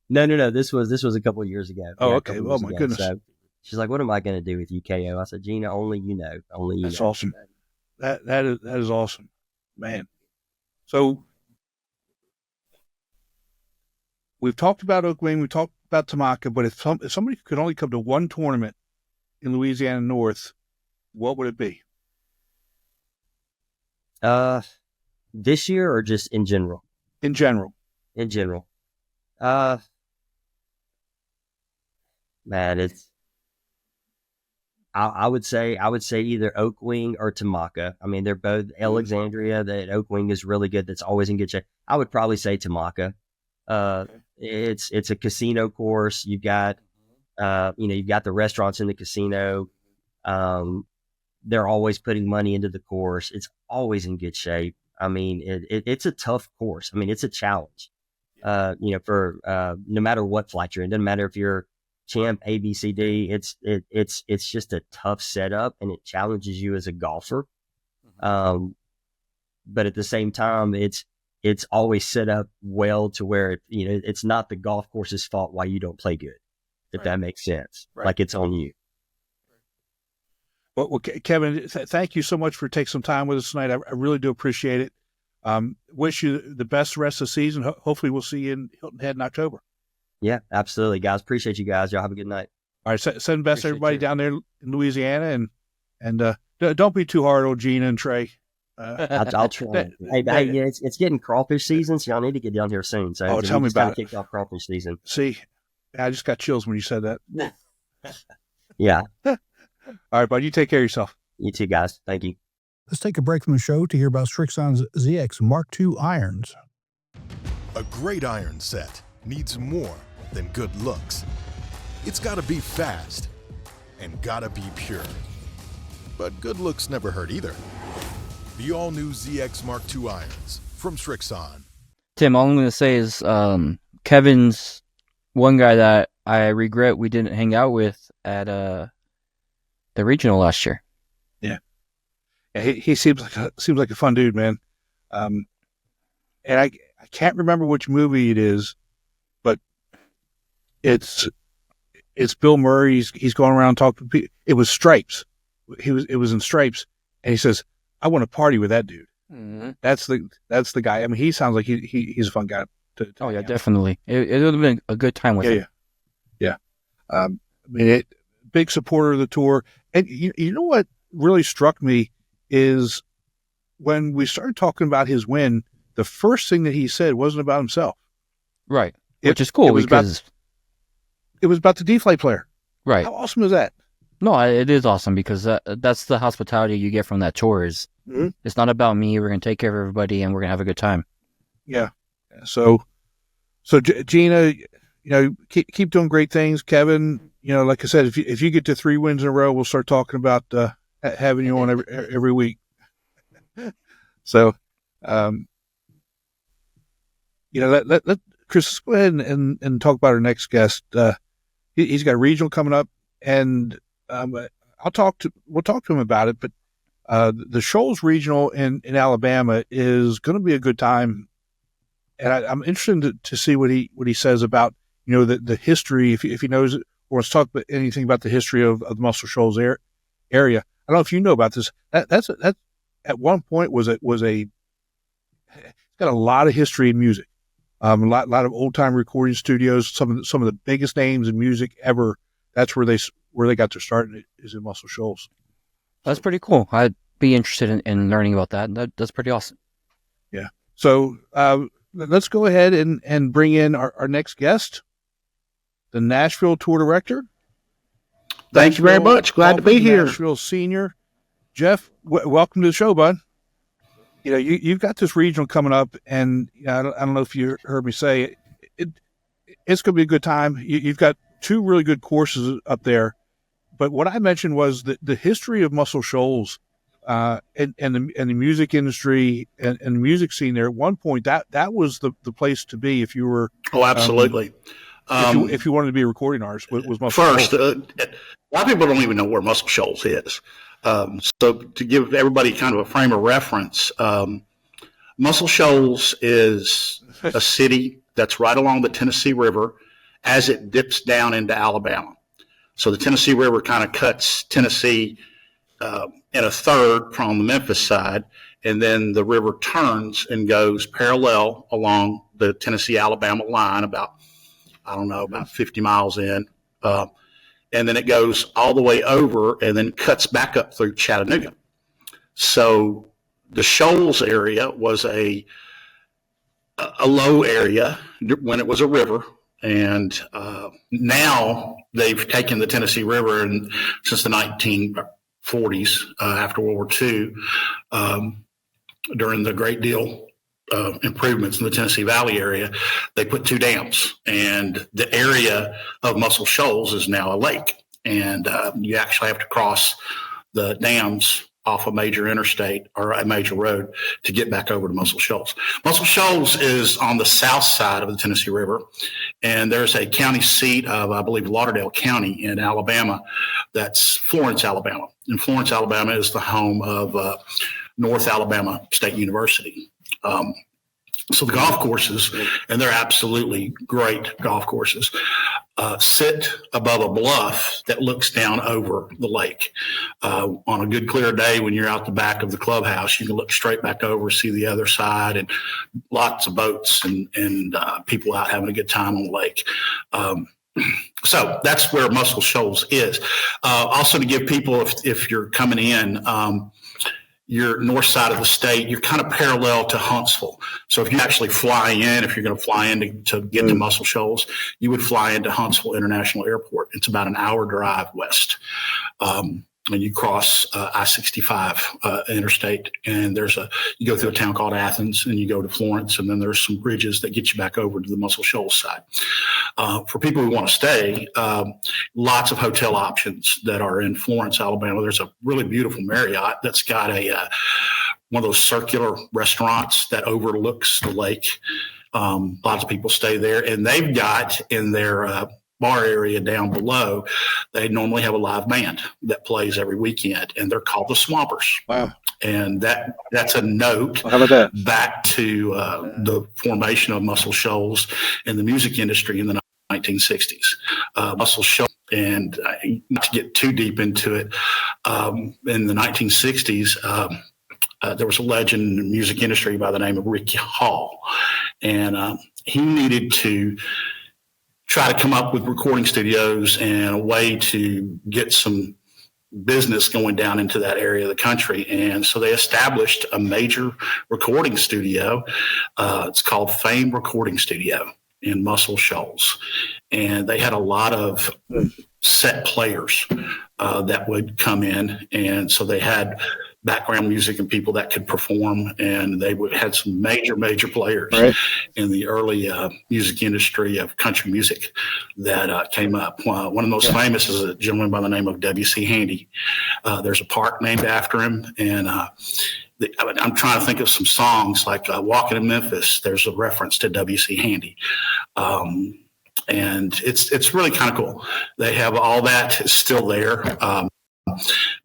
No. This was a couple of years ago.
Oh, okay. Oh my goodness.
So she's like, what am I going to do with you, KO? I said, Gina, only you know. Only you know.
That's awesome. That is awesome, man. So we've talked about Oak Wing, we talked about Tamaka, but if somebody could only come to one tournament in Louisiana North, what would it be?
This year or just in general?
In general.
In general. Man, it's. I would say either Oak Wing or Tamaka. I mean, they're both Alexandria. That Oak Wing is really good. That's always in good shape. I would probably say Tamaka. It's a casino course. You've got You've got the restaurants in the casino. They're always putting money into the course. It's always in good shape. I mean, it's a tough course. I mean, it's a challenge. For no matter what flight you're in, doesn't matter if you're champ A, B, C, D. It's just a tough setup, and it challenges you as a golfer. But at the same time, it's always set up well to where it's not the golf course's fault why you don't play good, if that makes sense.
Right.
Like it's on you.
Well, Kevin, thank you so much for taking some time with us tonight. I really do appreciate it. Wish you the best rest of the season. Hopefully we'll see you in Hilton Head in October.
Yeah, absolutely, guys. Appreciate you guys. Y'all have a good night.
All right. Send best to everybody
you.
down there in Louisiana, and don't be too hard on Gina and Trey.
I'll try. Hey, it's getting crawfish season, so y'all need to get down here soon. So
tell me about it.
Kicked off crawfish season.
See, I just got chills when you said that.
Yeah.
All right, bud. You take care of yourself.
You too, guys. Thank you.
Let's take a break from the show to hear about Srixon's ZX Mark II irons.
A great iron set needs more than good looks. It's gotta be fast and gotta be pure. But good looks never hurt either. The all-new ZX Mark II irons from Srixon.
Tim, all I'm going to say is Kevin's one guy that I regret we didn't hang out with at the regional last year.
Yeah, he seems like a fun dude, man. And I can't remember which movie it is, but it's Bill Murray. He's going around talking to people. It was Stripes. It was in Stripes, and he says, "I want to party with that dude."
Mm-hmm.
That's the guy. I mean, he sounds like he's a fun guy. To
Oh yeah,
hang out.
definitely. It would have been a good time with him.
Yeah. I mean, big supporter of the tour. And you know what really struck me is when we started talking about his win, the first thing that he said wasn't about himself.
Right. Which is cool because
it was about the D-Flight player.
right.
How awesome is that?
No, it is awesome because that's the hospitality you get from that tour. Is It's not about me. We're gonna take care of everybody and we're gonna have a good time.
Yeah. So Gina, keep doing great things. Kevin, like I said, if you get to 3 wins in a row, we'll start talking about having you on every week. So, let Chris go ahead and talk about our next guest. He's got a regional coming up, and we'll talk to him about it. But the Shoals Regional in Alabama is going to be a good time, and I'm interested to see what he says about the history, if he knows it, or wants to talk about anything about the history of the Muscle Shoals area. I don't know if you know about this. That's at one point it's got a lot of history in music. A lot of old time recording studios. Some of the biggest names in music ever. That's where they got their start. Is in Muscle Shoals.
That's pretty cool. I'd be interested in learning about that. That's pretty awesome.
Yeah. So let's go ahead and bring in our next guest, the Nashville Tour Director.
Thank you very much. Glad to be here.
Nashville Senior. Jeff, welcome to the show, bud. You've got this regional coming up, and I don't know if you heard me say it's going to be a good time. You've got 2 really good courses up there, but what I mentioned was the history of Muscle Shoals and the music industry and the music scene there. At one point, that was the place to be if you were.
Oh, absolutely.
If you wanted to be a recording artist, was Muscle
First,
Shoals.
A lot of people don't even know where Muscle Shoals is. So to give everybody kind of a frame of reference, Muscle Shoals is a city that's right along the Tennessee River as it dips down into Alabama. So the Tennessee River kind of cuts Tennessee in a third from the Memphis side, and then the river turns and goes parallel along the Tennessee-Alabama line about 50 miles in. And then it goes all the way over and then cuts back up through Chattanooga. So the Shoals area was a low area when it was a river. And now they've taken the Tennessee River, and since the 1940s, after World War II, during the Great Deal improvements in the Tennessee Valley area, they put 2 dams, and the area of Muscle Shoals is now a lake. And you actually have to cross the dams off a major interstate or a major road to get back over to Muscle Shoals. Muscle Shoals is on the south side of the Tennessee River, and there's a county seat of, I believe, Lauderdale County in Alabama. That's Florence, Alabama. And Florence, Alabama is the home of North Alabama State University. So the golf courses, and they're absolutely great golf courses, sit above a bluff that looks down over the lake. On a good clear day when you're out the back of the clubhouse, you can look straight back over, see the other side, and lots of boats and people out having a good time on the lake. So that's where Muscle Shoals is. Also to give people, if you're coming in, your north side of the state, you're kind of parallel to Huntsville. So if you actually fly in, if you're going to fly in to get to Muscle Shoals, you would fly into Huntsville International Airport. It's about an hour drive west. And you cross I-65 interstate, and you go through a town called Athens, and you go to Florence, and then there's some bridges that get you back over to the Muscle Shoals side. For people who want to stay, lots of hotel options that are in Florence, Alabama. There's a really beautiful Marriott that's got one of those circular restaurants that overlooks the lake. Lots of people stay there, and they've got in their bar area down below, they normally have a live band that plays every weekend, and they're called the Swampers. Wow. And that's a note back to the formation of Muscle Shoals in the music industry in the 1960s. Muscle Shoals, and not to get too deep into it, in the 1960s, there was a legend in the music industry by the name of Ricky Hall, and he needed to try to come up with recording studios and a way to get some business going down into that area of the country. And so they established a major recording studio. It's called Fame Recording Studio in Muscle Shoals. And they had a lot of set players that would come in. And so they had background music and people that could perform, and they had some major players in the early music industry of country music that came up. One of the most famous is a gentleman by the name of W.C. Handy. There's a park named after him, and I'm trying to think of some songs like Walking in Memphis. There's a reference to W.C. Handy. And it's really kind of cool. They have all that is still there.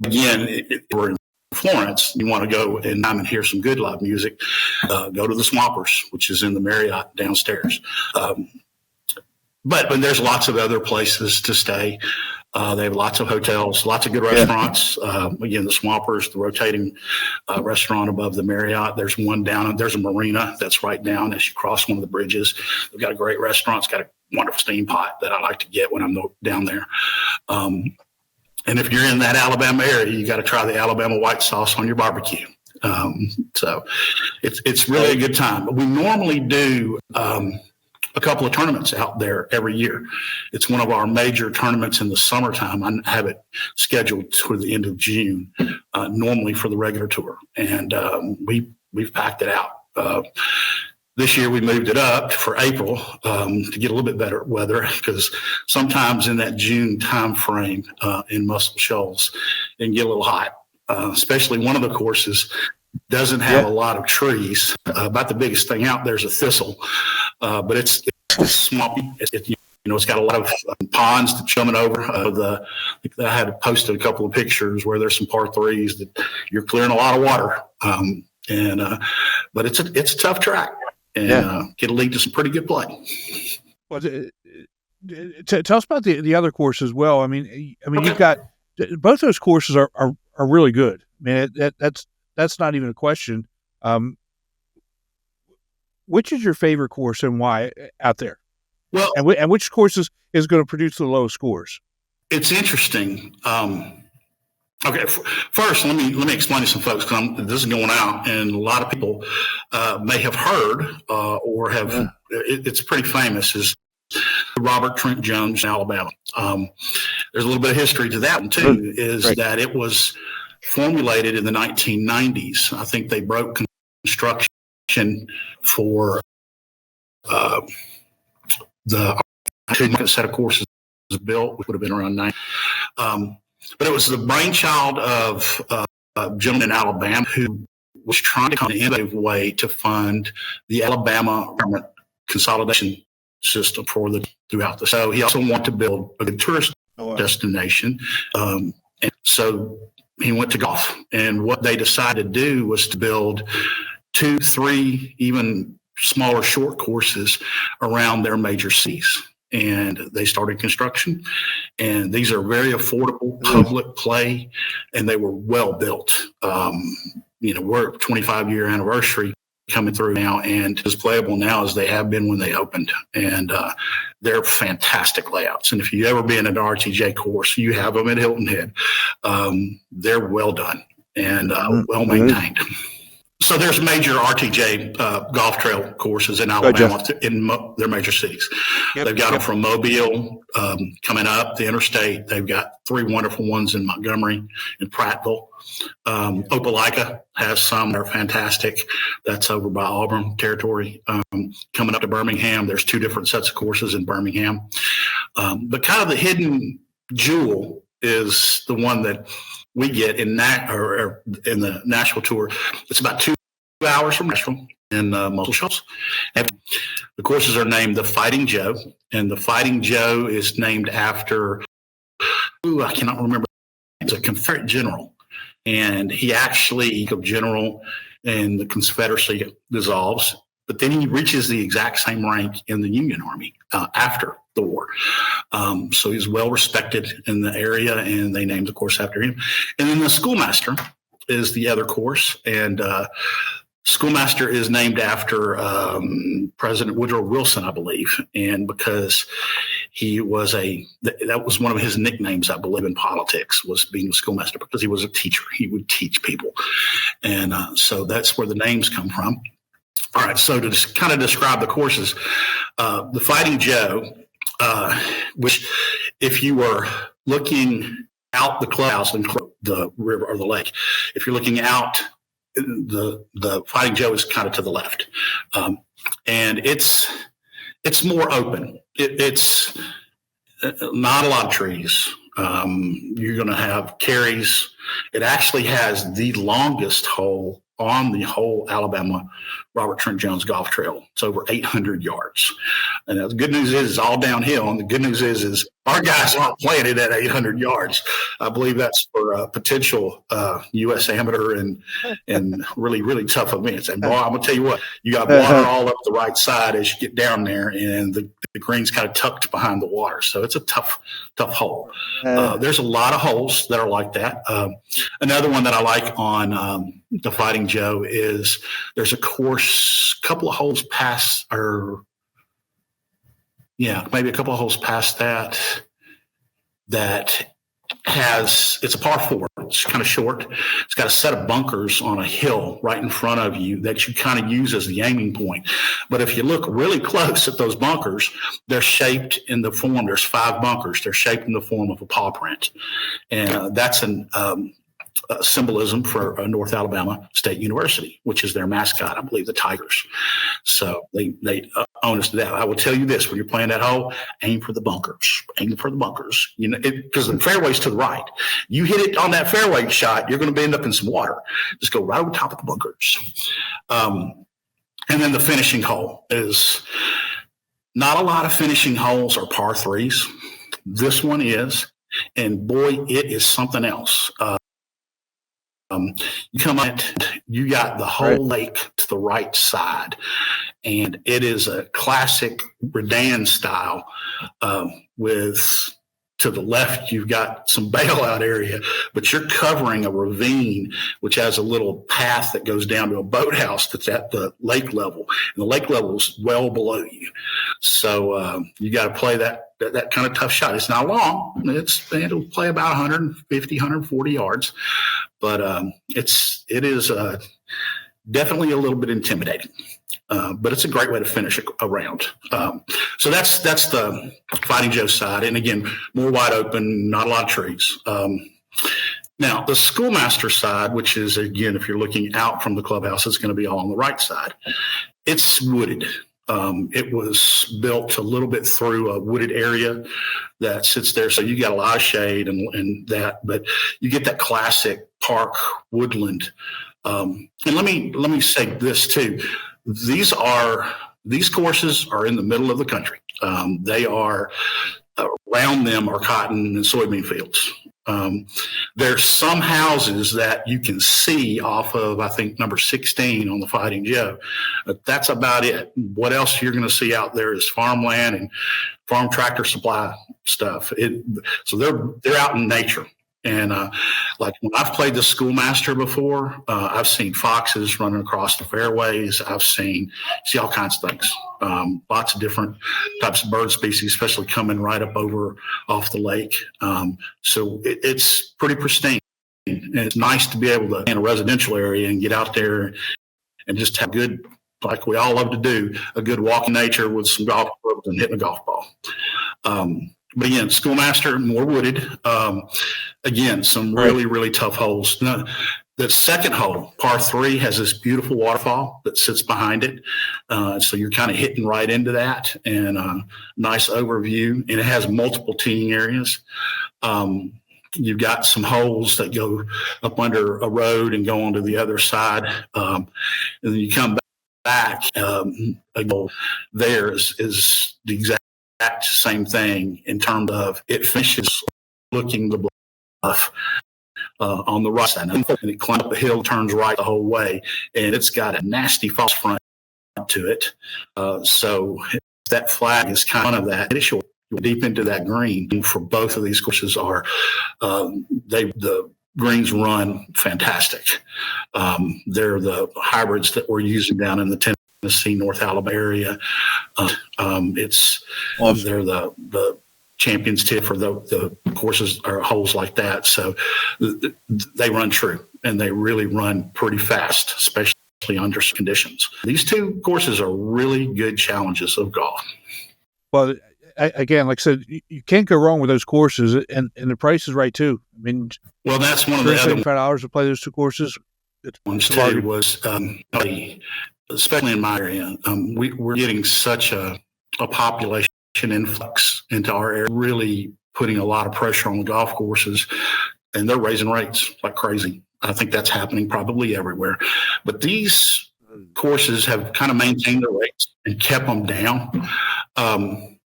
Again, we're in Florence, you want to go and hear some good live music, go to the Swampers, which is in the Marriott downstairs. But there's lots of other places to stay. They have lots of hotels, lots of good restaurants. Again, the Swampers, the rotating restaurant above the Marriott. There's one down, there's a marina that's right down as you cross one of the bridges. They've got a great restaurant. It's got a wonderful steam pot that I like to get when I'm down there. And if you're in that Alabama area, you got to try the Alabama white sauce on your barbecue. So it's really a good time. But we normally do a couple of tournaments out there every year. It's one of our major tournaments in the summertime. I have it scheduled toward the end of June, normally for the regular tour. And we've packed it out. This year we moved it up for April to get a little bit better weather, because sometimes in that June time frame in Muscle Shoals, it can get a little hot, especially one of the courses doesn't have a lot of trees. About the biggest thing out there is a thistle, but it's swampy. It's got a lot of ponds that's coming over. I had posted a couple of pictures where there's some par threes that you're clearing a lot of water, but it's a tough track. And it'll lead to some pretty good play.
Well, tell us about the other course as well. I mean, you've got both those courses are really good. I mean, that's not even a question. Which is your favorite course and why out there? Well, and which course is going to produce the lowest scores?
It's interesting. Okay, first, let me explain to some folks, because this is going out, and a lot of people may have heard or have, it's pretty famous, is Robert Trent Jones in Alabama. There's a little bit of history to that one, too, that it was formulated in the 1990s. I think they broke construction for the second set of courses built, which would have been around 9. But it was the brainchild of a gentleman in Alabama who was trying to come an innovative way to fund the Alabama government consolidation system throughout the. So he also wanted to build a good tourist destination. And so he went to golf. And what they decided to do was to build 2, 3, even smaller short courses around their major cities. And they started construction. And these are very affordable public play, and they were well built. We're 25-year anniversary coming through now, and as playable now as they have been when they opened. And they're fantastic layouts. And if you've ever been at an RTJ course, you have them at Hilton Head. They're well done and well maintained. So there's major RTJ golf trail courses in Alabama in their major cities. Yep, they've got them from Mobile coming up the interstate. They've got 3 wonderful ones in Montgomery and Prattville. Opelika has some that are fantastic. That's over by Auburn territory. Coming up to Birmingham, there's 2 different sets of courses in Birmingham. But kind of the hidden jewel is the one that we get in the Nashville Tour. It's about 2 hours from Nashville in Muscle Shoals. And the courses are named the Fighting Joe, and the Fighting Joe is named after I cannot remember. It's a Confederate general, and he actually general, and the Confederacy dissolves. But then he reaches the exact same rank in the Union Army after the war. So he's well respected in the area, and they named the course after him. And then the Schoolmaster is the other course, and Schoolmaster is named after President Woodrow Wilson, I believe, and because he was that was one of his nicknames, I believe, in politics, was being a schoolmaster, because he was a teacher. He would teach people, and so that's where the names come from. All right, so to kind of describe the courses, the Fighting Joe, which if you were looking out the clubhouse and the river or the lake, if you're looking out, the Fighting Joe is kind of to the left, and it's more open. It's not a lot of trees. You're going to have carries. It actually has the longest hole on the whole Alabama Robert Trent Jones Golf Trail. It's over 800 yards. And the good news is it's all downhill. And the good news is our guys aren't playing it at 800 yards. I believe that's for a potential U.S. amateur and really, really tough events. And boy, I'm going to tell you what, you got water all up the right side as you get down there, and the green's kind of tucked behind the water. So it's a tough hole. There's a lot of holes that are like that. Another one that I like on the Fighting Joe is there's a course, couple of holes past, maybe a couple of holes past that it's a par 4. It's kind of short. It's got a set of bunkers on a hill right in front of you that you kind of use as the aiming point. But if you look really close at those bunkers, they're shaped in the form. There's 5 bunkers. They're shaped in the form of a paw print. And that's an symbolism for North Alabama State University, which is their mascot, I believe, the Tigers. So they own us to that. I will tell you this: when you're playing that hole, aim for the bunkers. Aim for the bunkers. Because the fairway's to the right. You hit it on that fairway shot, you're going to end up in some water. Just go right over top of the bunkers. And then the finishing hole is not a lot of finishing holes are par 3s. This one is, and boy, it is something else. You come out, you got the whole lake to the right side, and it is a classic Redan style with, to the left, you've got some bailout area, but you're covering a ravine, which has a little path that goes down to a boathouse that's at the lake level, and the lake level is well below you. So you got to play that kind of tough shot. It's not long. It'll play about 150, 140 yards, but it is definitely a little bit intimidating. But it's a great way to finish a round. So that's the Fighting Joe side. And again, more wide open, not a lot of trees. Now, the Schoolmaster side, which is, again, if you're looking out from the clubhouse, it's going to be all on the right side. It's wooded. It was built a little bit through a wooded area that sits there. So you got a lot of shade and that, but you get that classic park woodland. And let me say this too. These courses are in the middle of the country. They are around them are cotton and soybean fields. There's some houses that you can see off of, I think, number 16 on the Fighting Joe. But that's about it. What else you're going to see out there is farmland and farm tractor supply stuff. So they're out in nature. And like when I've played the Schoolmaster before, I've seen foxes running across the fairways. I've see all kinds of things. Lots of different types of bird species, especially coming right up over off the lake. So it's pretty pristine. And it's nice to be able to in a residential area and get out there and just have good, like we all love to do, a good walk in nature with some golf clubs and hitting a golf ball. But again, Schoolmaster, more wooded. Again, some really, really tough holes. Now, the second hole, par 3, has this beautiful waterfall that sits behind it. So you're kind of hitting right into that, and nice overview. And it has multiple teeing areas. You've got some holes that go up under a road and go onto the other side. And then you come back. There is the exact same thing in terms of it finishes looking the bluff on the right side, and it climbs up a hill, turns right the whole way, and it's got a nasty false front to it. So that flag is kind of that initial deep into that green. And for both of these courses are the greens run fantastic. They're the hybrids that we're using down in the Tennessee, North Alabama area. It's awesome. They're the champions tip for the courses or holes like that. So they run true, and they really run pretty fast, especially under conditions. These two courses are really good challenges of golf.
Well, again, like I said, you can't go wrong with those courses, and the price is right too. I mean,
well, that's one of the other
$75 to play those two courses.
Ones too was, especially in my area, we're getting such a population influx into our area, really putting a lot of pressure on the golf courses, and they're raising rates like crazy. I think that's happening probably everywhere. But these courses have kind of maintained their rates and kept them down.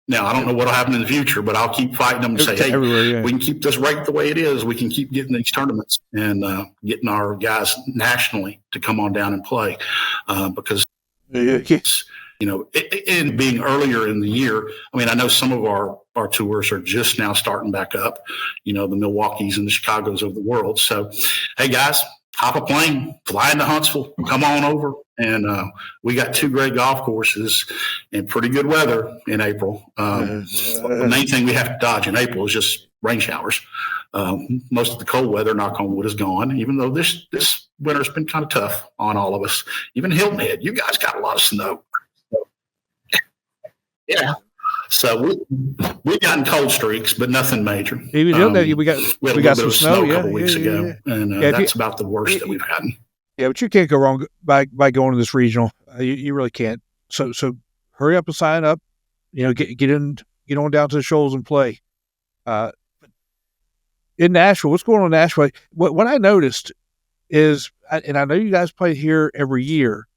Now, I don't know what will happen in the future, but I'll keep fighting them and say, hey, we can keep this rate the way it is. We can keep getting these tournaments and getting our guys nationally to come on down and play because it's, in being earlier in the year, I mean, I know some of our tours are just now starting back up, the Milwaukees and the Chicagos of the world. So, hey, guys, hop a plane, fly into Huntsville, come on over. And we got 2 great golf courses and pretty good weather in April. The main thing we have to dodge in April is just rain showers. Most of the cold weather, knock on wood, is gone, even though this winter's been kind of tough on all of us. Even Hilton Head, you guys got a lot of snow. Yeah. So we've gotten cold streaks, but nothing major.
Even we got some snow
a couple weeks ago, and that's about the worst that we've had.
Yeah, but you can't go wrong by going to this regional. You really can't. So hurry up and sign up. Get on down to the Shoals and play. In Nashville, what's going on in Nashville? What I noticed is, and I know you guys play here every year,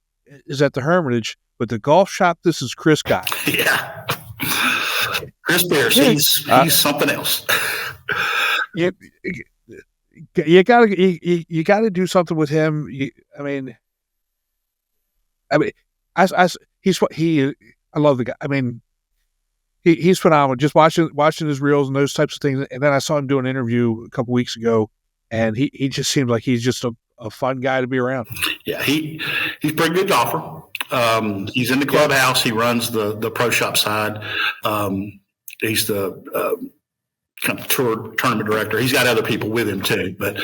is at the Hermitage, but the golf shop this is Chris got.
Yeah. Chris Pierce, he's something else.
You gotta do something with him. I love the guy. I mean, he's phenomenal. Just watching his reels and those types of things. And then I saw him do an interview a couple weeks ago, and he just seems like he's just a fun guy to be around. Yeah,
he's a pretty good golfer. He's in the clubhouse. He runs the pro shop side. He's the kind of tour tournament director. He's got other people with him too, but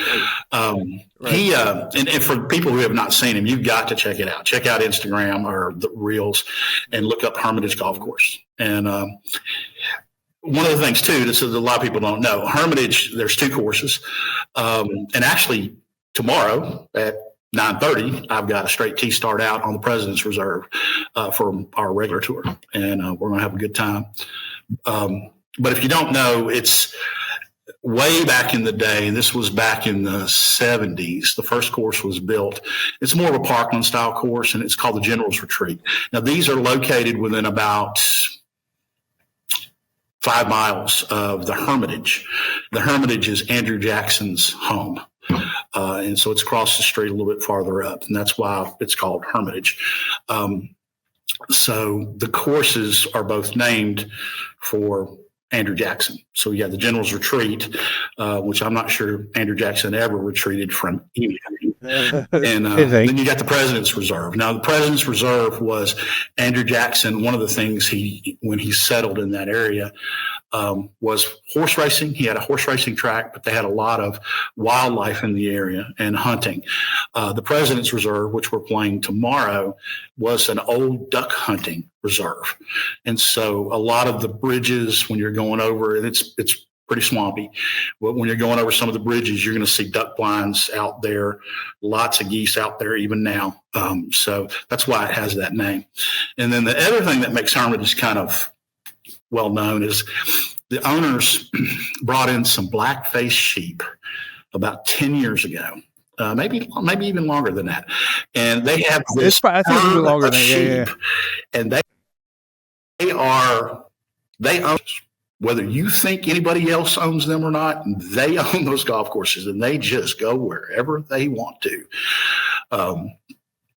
he and for people who have not seen him, you've got to check it out. Check out Instagram or the reels and look up Hermitage Golf Course. And one of the things too, that a lot of people don't know, Hermitage, there's 2 courses. And actually tomorrow at 9:30, I've got a straight tee start out on the President's Reserve for our regular tour. And we're going to have a good time. But if you don't know, it's way back in the day, and this was back in the 70s, the first course was built. It's more of a Parkland style course, and it's called the General's Retreat. Now, these are located within about 5 miles of the Hermitage. The Hermitage is Andrew Jackson's home. And so it's across the street a little bit farther up, and that's why it's called Hermitage. So the courses are both named for Andrew Jackson. So yeah, the General's Retreat, which I'm not sure Andrew Jackson ever retreated from anything. And then you got the President's Reserve. Now, the President's Reserve was Andrew Jackson. One of the things when he settled in that area, was horse racing. He had a horse racing track, but they had a lot of wildlife in the area and hunting. The President's Reserve, which we're playing tomorrow, was an old duck hunting reserve. And so a lot of the bridges, when you're going over, and it's pretty swampy, but when you're going over some of the bridges, you're going to see duck blinds out there, lots of geese out there even now. So that's why it has that name. And then the other thing that makes Hermitage kind of well known is the owners brought in some black-faced sheep about 10 years ago. Maybe even longer than that. And they have this
I think it's longer than that.
Sheep, and they own, whether you think anybody else owns them or not, they own those golf courses, and they just go wherever they want to.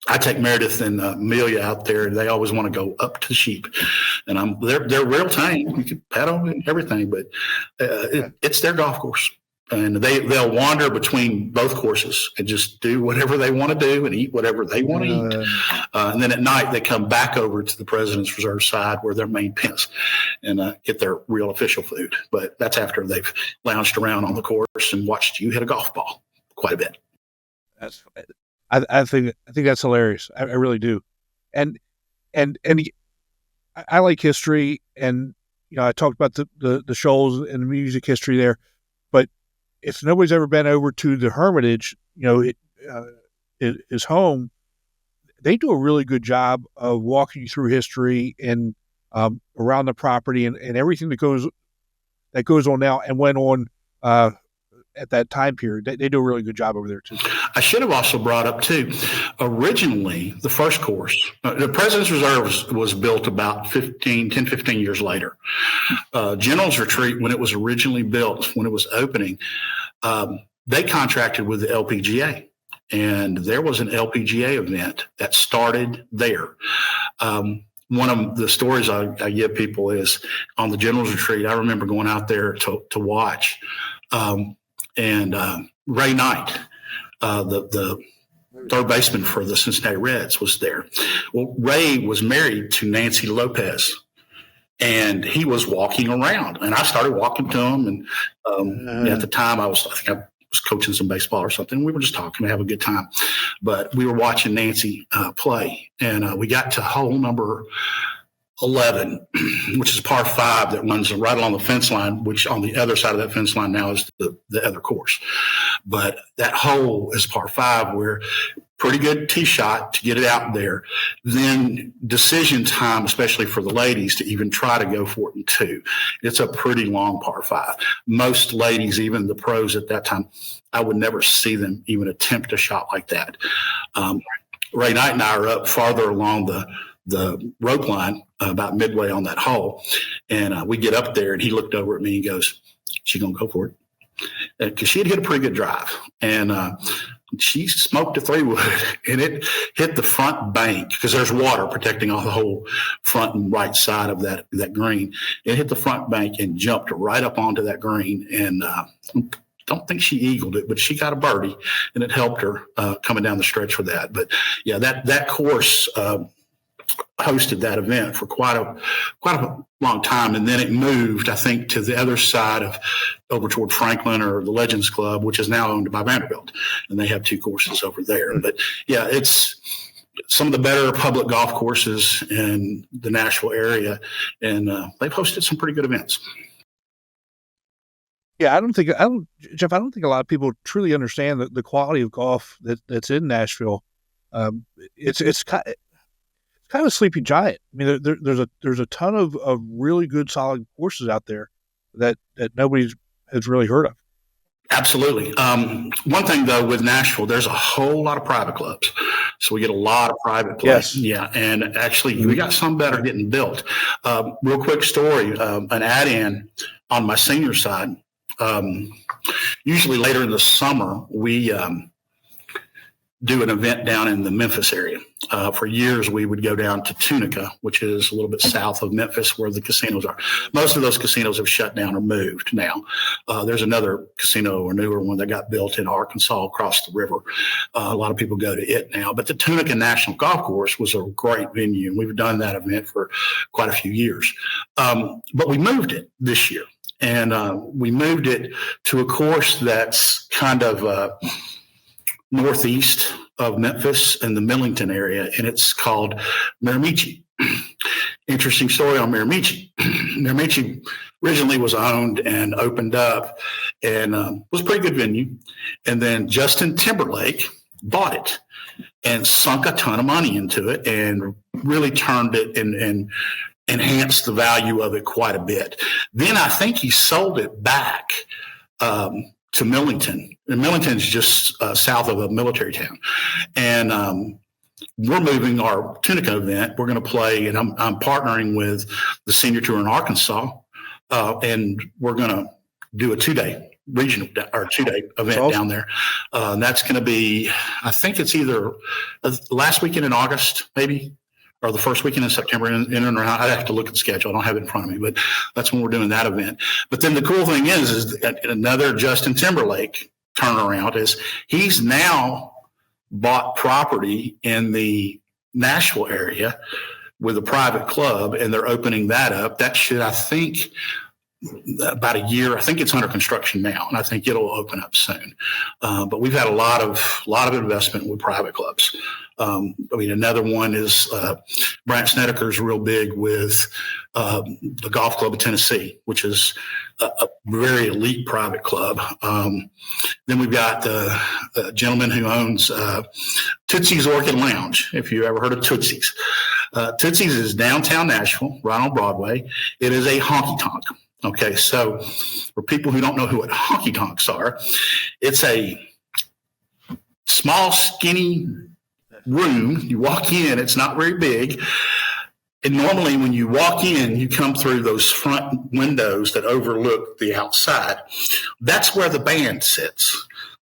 I take Meredith and Amelia out there, and they always want to go up to sheep, and they're real tame. You can pet them and everything, but it's their golf course, and they'll wander between both courses and just do whatever they want to do and eat whatever they want to eat. And then at night they come back over to the President's Reserve side where their main pen is and get their real official food. But that's after they've lounged around on the course and watched you hit a golf ball quite a bit.
I think that's hilarious. I really do. And I like history, and I talked about the shoals and the music history there. But if nobody's ever been over to the Hermitage, his home, they do a really good job of walking you through history and around the property and everything that goes on now and went on at that time period. They do a really good job over there too.
I should have also brought up too, originally the first course, the President's Reserve was built about 10, 15 years later. General's Retreat, when it was originally built, when it was opening, they contracted with the LPGA, and there was an LPGA event that started there. One of the stories I give people is on the General's Retreat. I remember going out there to watch, and Ray Knight, the third baseman for the Cincinnati Reds, was there. Well, Ray was married to Nancy Lopez, and he was walking around, and I started walking to him. And at the time, I think I was coaching some baseball or something. We were just talking to have a good time, but we were watching Nancy play, and we got to hole number 11, which is par 5 that runs right along the fence line, which on the other side of that fence line now is the other course. But that hole is par 5, where pretty good tee shot to get it out there. Then decision time, especially for the ladies, to even try to go for it in 2. It's a pretty long par 5. Most ladies, even the pros at that time, I would never see them even attempt a shot like that. Ray Knight and I are up farther along the rope line, about midway on that hole. And we get up there, and he looked over at me and goes, "She going to go for it?" Because she had hit a pretty good drive. And she smoked a 3-wood, and it hit the front bank, because there's water protecting all the whole front and right side of that green. It hit the front bank and jumped right up onto that green. And don't think she eagled it, but she got a birdie, and it helped her coming down the stretch with that. But yeah, that course hosted that event for quite a long time, and then it moved, I think, to the other side of over toward Franklin or the Legends Club, which is now owned by Vanderbilt, and they have 2 courses over there. But yeah, it's some of the better public golf courses in the Nashville area, and they've hosted some pretty good events.
Yeah, Jeff, I don't think a lot of people truly understand the quality of golf that's in Nashville. It's kind of a sleeping giant. I mean, there's a ton of really good, solid courses out there that nobody has really heard of.
Absolutely. One thing though with Nashville, there's a whole lot of private clubs, so we get a lot of private play.
Yes.
Yeah, and actually we got some that are getting built. Real quick story: an add-in on my senior side. Usually later in the summer, we do an event down in the Memphis area. For years, we would go down to Tunica, which is a little bit south of Memphis where the casinos are. Most of those casinos have shut down or moved now. There's another casino, a newer one that got built in Arkansas across the river. A lot of people go to it now. But the Tunica National Golf Course was a great venue, and we've done that event for quite a few years. But we moved it this year, and we moved it to a course that's kind of northeast of Memphis in the Millington area, and it's called Miramichi. Interesting story on Miramichi. Miramichi originally was owned and opened up and was a pretty good venue. And then Justin Timberlake bought it and sunk a ton of money into it and really turned it and enhanced the value of it quite a bit. Then I think he sold it back to Millington. And Millington's just south of a military town. And we're moving our Tunica event. We're going to play, and I'm partnering with the Senior Tour in Arkansas, and we're going to do a two-day regional or two-day event down there. And that's going to be, I think it's either last weekend in August, maybe, or the first weekend in September, in and around. I'd have to look at the schedule. I don't have it in front of me, but that's when we're doing that event. But then the cool thing is another Justin Timberlake turnaround is he's now bought property in the Nashville area with a private club, and they're opening that up. That should, I think, about a year. I think it's under construction now, and I think it'll open up soon. But we've had a lot of investment with private clubs. I mean, another one is Brant Snedeker's real big with the Golf Club of Tennessee, which is a very elite private club. Then we've got the gentleman who owns Tootsie's Orchid Lounge, if you ever heard of Tootsie's. Tootsie's is downtown Nashville, right on Broadway. It is a honky-tonk. Okay, so for people who don't know who what honky-tonks are, it's a small, skinny room. You walk in, it's not very big. And normally when you walk in, you come through those front windows that overlook the outside. That's where the band sits.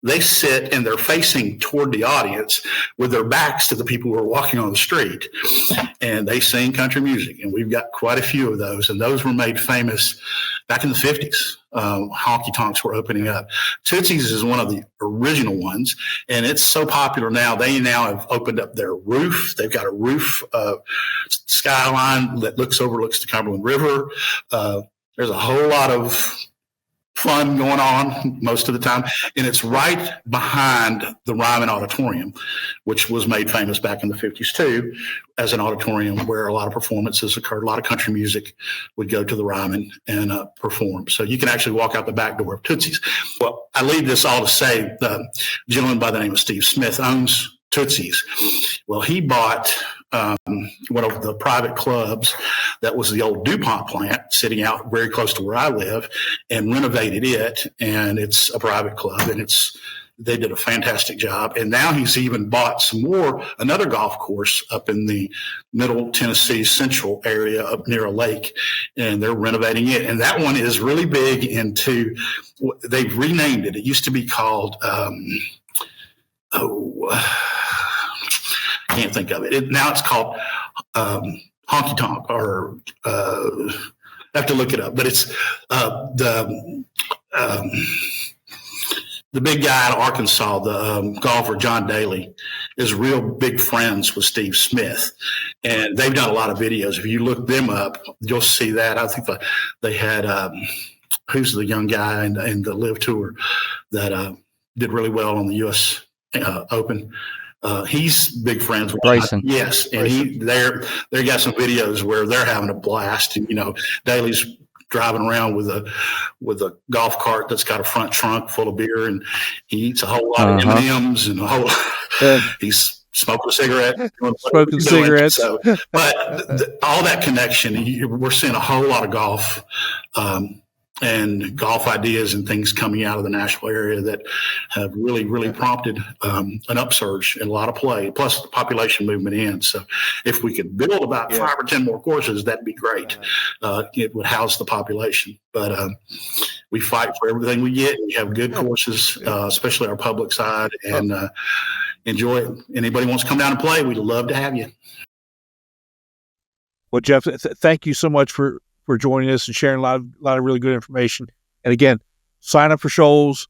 They sit and they're facing toward the audience with their backs to the people who are walking on the street. And they sing country music. And we've got quite a few of those. And those were made famous back in the 50s. Honky tonks were opening up. Tootsie's is one of the original ones. And it's so popular now. They now have opened up their roof. They've got a roof skyline that overlooks the Cumberland River. There's a whole lot of fun going on most of the time. And it's right behind the Ryman Auditorium, which was made famous back in the 50s too, as an auditorium where a lot of performances occurred. A lot of country music would go to the Ryman and perform. So you can actually walk out the back door of Tootsie's. Well, I leave this all to say the gentleman by the name of Steve Smith owns Tootsie's. Well, he bought one of the private clubs that was the old DuPont plant sitting out very close to where I live, and renovated it. And it's a private club, and they did a fantastic job. And now he's even bought another golf course up in the Middle Tennessee Central area up near a lake, and they're renovating it. And that one is really big into, they've renamed it. It used to be called, can't think of it. Now it's called Honky Tonk, or I have to look it up. But it's the big guy out of Arkansas, the golfer John Daly, is real big friends with Steve Smith, and they've done a lot of videos. If you look them up, you'll see that. I think they had who's the young guy in the Live Tour that did really well on the U.S. Open. He's big friends with
Bryson.
Yes, and they got some videos where they're having a blast. And Daly's driving around with a golf cart that's got a front trunk full of beer, and he eats a whole lot of M&Ms and he's smoking a cigarette,
smoking cigarettes.
So, but all that connection, we're seeing a whole lot of golf. And golf ideas and things coming out of the Nashville area that have really, really prompted an upsurge in a lot of play, plus the population movement in. So if we could build about 5 or 10 more courses, that'd be great. It would house the population. But we fight for everything we get. We have good courses, especially our public side, and enjoy it. Anybody wants to come down and play, we'd love to have you.
Well, Jeff, thank you so much for joining us and sharing a lot of really good information. And again, sign up for Shoals.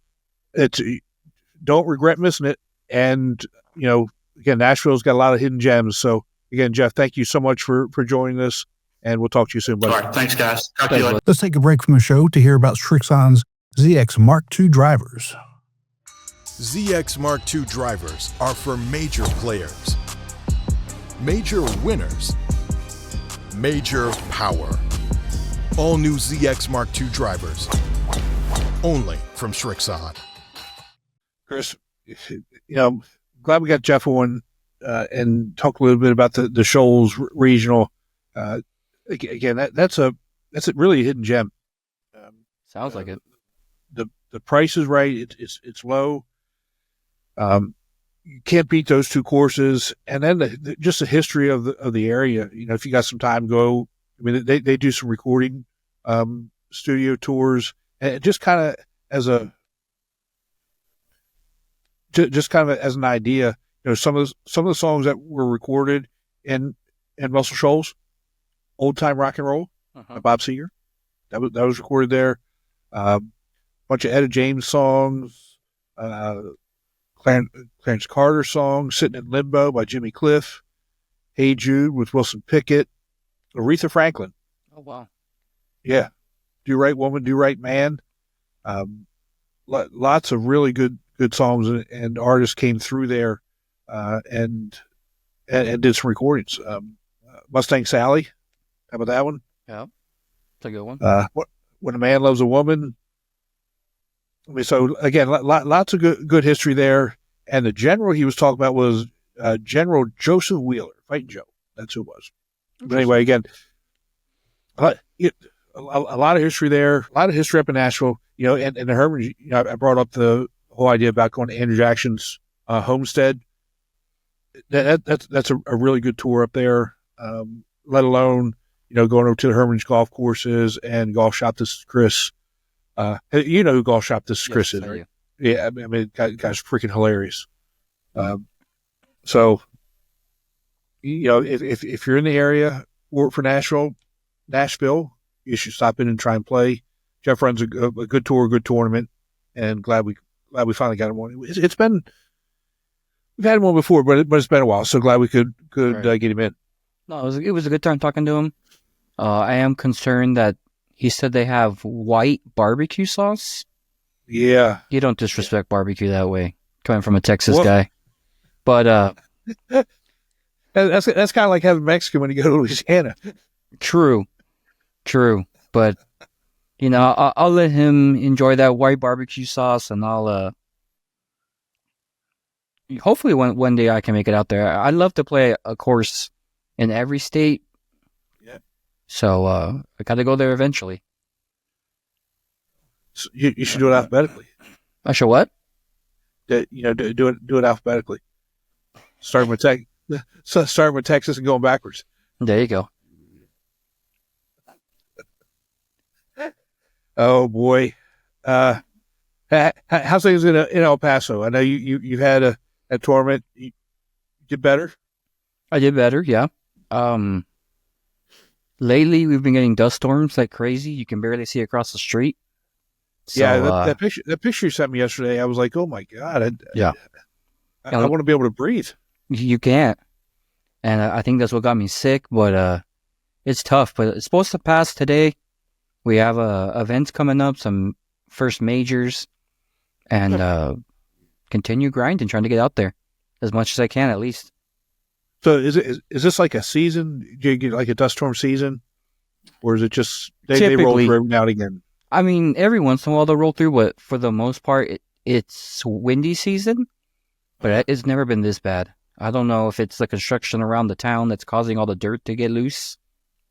Don't regret missing it. And, again, Nashville's got a lot of hidden gems. So again, Jeff, thank you so much for joining us, and we'll talk to you soon, buddy.
All right. Thanks, guys. Talk to you later.
Let's take a break from the show to hear about Srixon's ZX Mark II drivers.
ZX Mark II drivers are for major players, major winners, major power. All new ZX Mark II drivers, only from Srixon.
Chris, glad we got Jeff on and talk a little bit about the Shoals regional. Again, that's a really hidden gem.
Sounds like it.
The price is right. It's low. You can't beat those two courses, and then just the history of the area. If you got some time, go. I mean, they do some recording studio tours, and just kind of as an idea. Some of the songs that were recorded in Muscle Shoals, Old Time Rock and Roll by Bob Seger, that was recorded there. Bunch of Etta James songs, Clarence Carter songs, Sitting in Limbo by Jimmy Cliff, Hey Jude with Wilson Pickett, Aretha Franklin.
Oh, wow.
Yeah. Do Right Woman, Do Right Man. Lots of really good songs, and artists came through there and did some recordings. Mustang Sally. How about that one?
Yeah. It's a good one.
When a Man Loves a Woman. I mean, so again, lots of good history there. And the general he was talking about was General Joseph Wheeler, Fighting Joe. That's who it was. But anyway, again, a lot of history there, a lot of history up in Nashville, and the Hermitage. I brought up the whole idea about going to Andrew Jackson's homestead. That's a really good tour up there, let alone, going over to the Hermitage golf courses and Golf Shop This is Chris. Who Golf Shop This is Chris is, right? Yeah, I mean, guy's freaking hilarious. So, if you're in the area for Nashville, you should stop in and try and play. Jeff runs a good tour, good tournament, and glad we finally got him on. We've had him on before, but it's been a while. So glad we could
Right.
Get him in.
No, it was a good time talking to him. I am concerned that he said they have white barbecue sauce.
Yeah,
You don't disrespect barbecue that way, coming from a Texas guy. But
that's kind of like having Mexican when you go to Louisiana.
true. But I'll let him enjoy that white barbecue sauce, and I'll hopefully one day I can make it out there. I'd love to play a course in every state.
Yeah.
So I got to go there eventually.
So you should do it alphabetically.
I should what?
Do it alphabetically. Starting with Texas and going backwards.
There you go.
Oh boy, how's things in El Paso? I know you've had a tournament. You did better.
I did better, yeah. Lately we've been getting dust storms like crazy. You can barely see across the street. So,
yeah, that picture you sent me yesterday, I was like, oh my God. I want to be able to breathe.
You can't. And I think that's what got me sick, but it's tough. But it's supposed to pass today. We have events coming up, some first majors, and continue grinding, trying to get out there as much as I can, at least.
So is this like a season? Do you get like a dust storm season? or is it just they roll
Typically.
through every now and again?
I mean, every once in a while they'll roll through, but for the most part, it's windy season. But it's never been this bad. I don't know if it's the construction around the town that's causing all the dirt to get loose,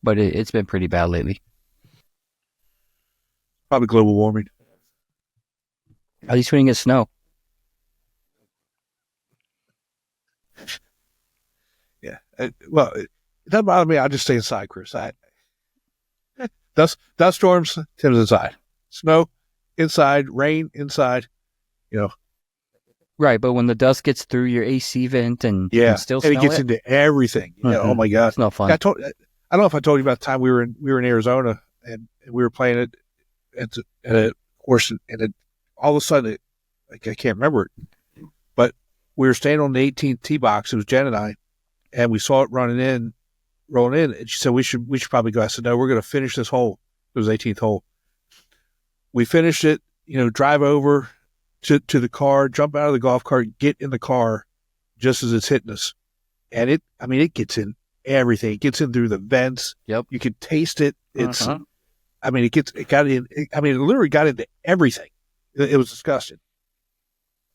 but it's been pretty bad lately.
Probably global warming.
At least we didn't get snow.
Yeah. Well, it doesn't bother me. I'll just stay inside, Chris. Dust storms, Tim's inside. Snow, inside. Rain, inside.
Right, but when the dust gets through your AC vent and you
Yeah.
can still
And
smell
it gets
it,
into everything. Oh my God.
it's not fun.
I don't know if I told you about the time we were in Arizona and we were playing it at a course, and all of a sudden, I can't remember it, but we were standing on the 18th tee box. It was Jen and I, and we saw it rolling in, and she said we should probably go. I said no, we're going to finish this hole. It was 18th hole. We finished it. Drive over to the car, jump out of the golf cart, get in the car, just as it's hitting us, and it gets in everything. It gets in through the vents.
Yep.
You can taste it. It's, it literally got into everything. It was disgusting.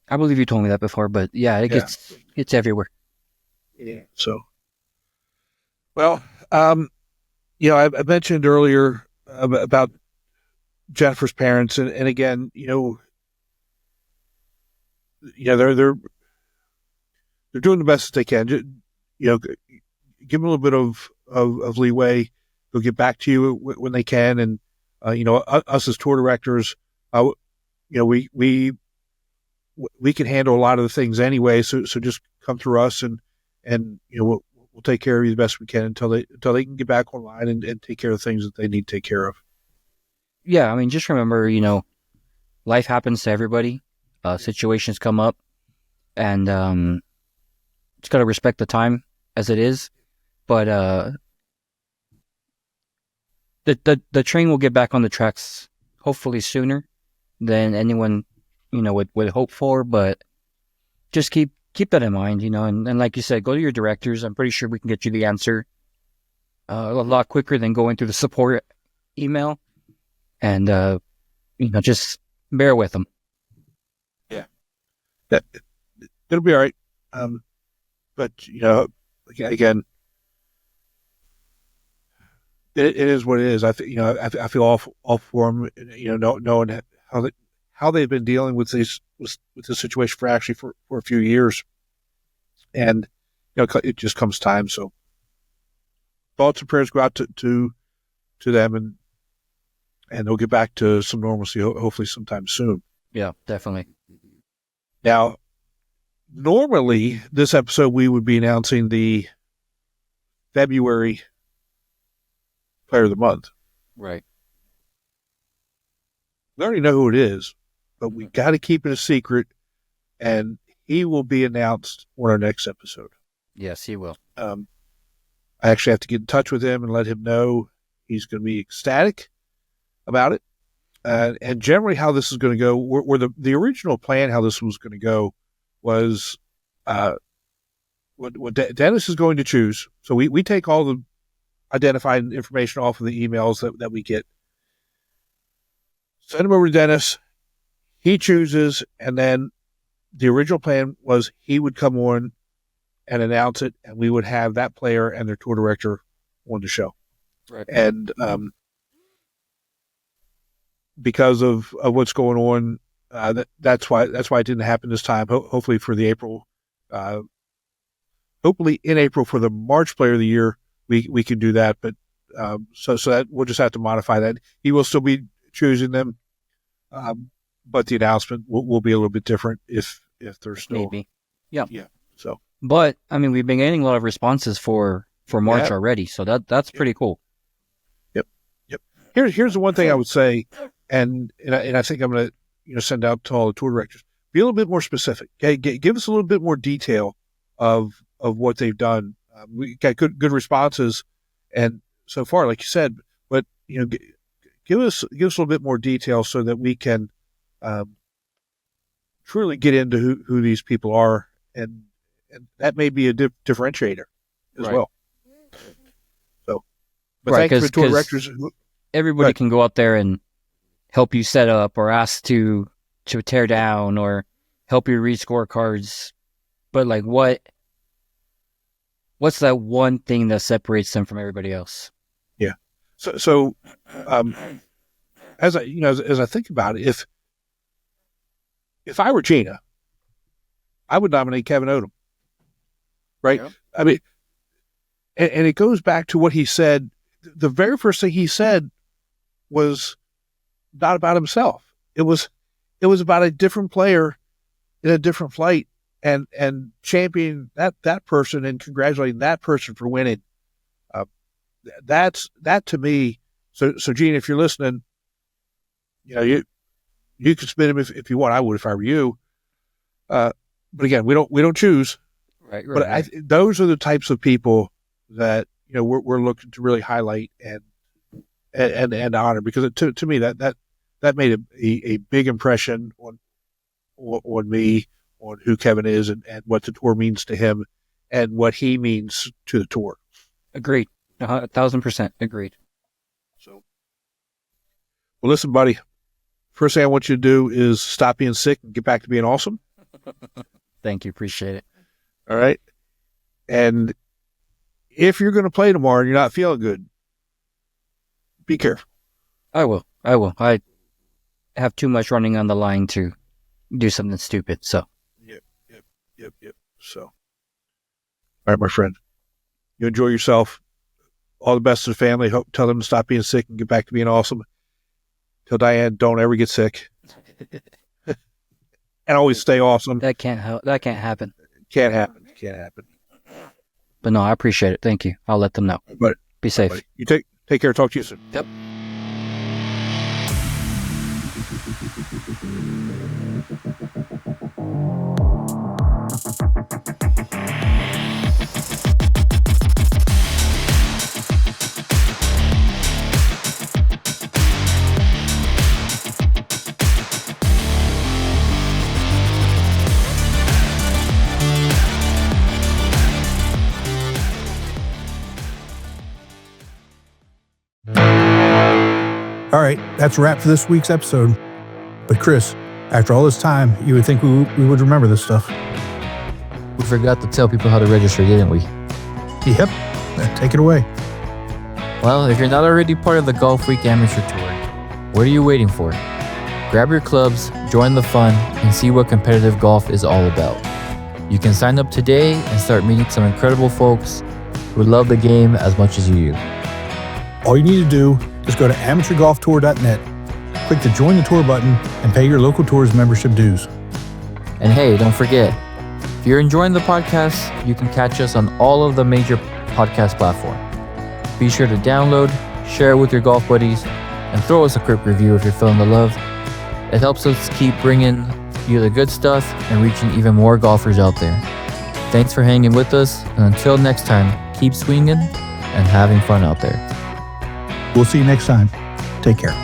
I believe you told me that before, but yeah, it's everywhere.
Yeah. So, well, I mentioned earlier about Jennifer's parents, and again, they're doing the best that they can. Give them a little bit of leeway. They'll get back to you when they can, and us as tour directors, we can handle a lot of the things anyway. So just come through us, and we'll take care of you the best we can until they can get back online and take care of the things that they need to take care of.
Yeah, I mean, just remember, life happens to everybody. Situations come up, and just got to respect the time as it is. But the train will get back on the tracks hopefully sooner than anyone would hope for. But just keep that in mind, and like you said, go to your directors. I'm pretty sure we can get you the answer a lot quicker than going through the support email. And just bear with them.
It'll be all right. But again, it is what it is. I feel awful for them. Knowing how they've been dealing with this situation for a few years, and it just comes time. So thoughts and prayers go out to them, and they'll get back to some normalcy hopefully sometime soon.
Yeah, definitely.
Now, normally, this episode, we would be announcing the February Player of the Month.
Right.
We already know who it is, but we got to keep it a secret, and he will be announced on our next episode.
Yes, he will.
I actually have to get in touch with him and let him know he's going to be ecstatic about it. And generally how this is going to go, where the original plan, how this was going to go was what Dennis is going to choose. So we take all the identified information off of the emails that we get, send them over to Dennis. He chooses, and then the original plan was he would come on and announce it, and we would have that player and their tour director on the show.
Right.
And because of what's going on, that's why it didn't happen this time. Hopefully for the April, hopefully in April for the March Player of the Year, we can do that. But so that we'll just have to modify that. He will still be choosing them, but the announcement will be a little bit different if there's still
maybe. Yeah.
So,
but I mean, we've been getting a lot of responses for March already, so that's pretty cool.
Yep. Here's the one thing I would say. And I think I'm going to send out to all the tour directors. Be a little bit more specific. Okay, give us a little bit more detail of what they've done. We got good responses, and so far, like you said, but give us a little bit more detail so that we can truly get into who these people are, and that may be a differentiator as well. So But
Right,
thank you for the tour
'cause
directors.
everybody
Right.
can go out there and help you set up or ask to tear down or help you read scorecards. But like what's that one thing that separates them from everybody else?
So, as I think about it, if I were Gina, I would nominate Kevin Odom. Right?
Yeah.
I mean, and it goes back to what he said. The very first thing he said was not about himself. It was about a different player in a different flight, and championing that person and congratulating that person for winning. That to me. So Gene, if you're listening, you can spin him if you want. I would if I were you. But again, we don't choose.
Right.
But those are the types of people that we're looking to really highlight and honor, because to me that made a big impression on me, on who Kevin is and what the tour means to him and what he means to the tour.
Agreed. 1,000% agreed.
So, well, listen, buddy. First thing I want you to do is stop being sick and get back to being awesome.
Thank you. Appreciate it.
All right. And if you're going to play tomorrow and you're not feeling good, be careful.
I will. I have too much running on the line to do something stupid. So.
Yep. So, all right, my friend. You enjoy yourself. All the best to the family. Tell them to stop being sick and get back to being awesome. Tell Diane, don't ever get sick. And always stay awesome.
That can't happen.
Can't happen.
But no, I appreciate it. Thank you. I'll let them know.
But
be safe.
Buddy. You take care. Talk to you soon.
Yep.
All right, that's a wrap for this week's episode. But Chris, after all this time, you would think we would remember this stuff.
We forgot to tell people how to register, didn't we?
Yep, take it away.
Well, if you're not already part of the Golfweek Amateur Tour, what are you waiting for? Grab your clubs, join the fun, and see what competitive golf is all about. You can sign up today and start meeting some incredible folks who love the game as much as you do.
All you need to do is go to amateurgolftour.net, click the Join the Tour button, and pay your local tour's membership dues.
And hey, don't forget, if you're enjoying the podcast, you can catch us on all of the major podcast platforms. Be sure to download, share it with your golf buddies, and throw us a quick review if you're feeling the love. It helps us keep bringing you the good stuff and reaching even more golfers out there. Thanks for hanging with us, and until next time, keep swinging and having fun out there.
We'll see you next time. Take care.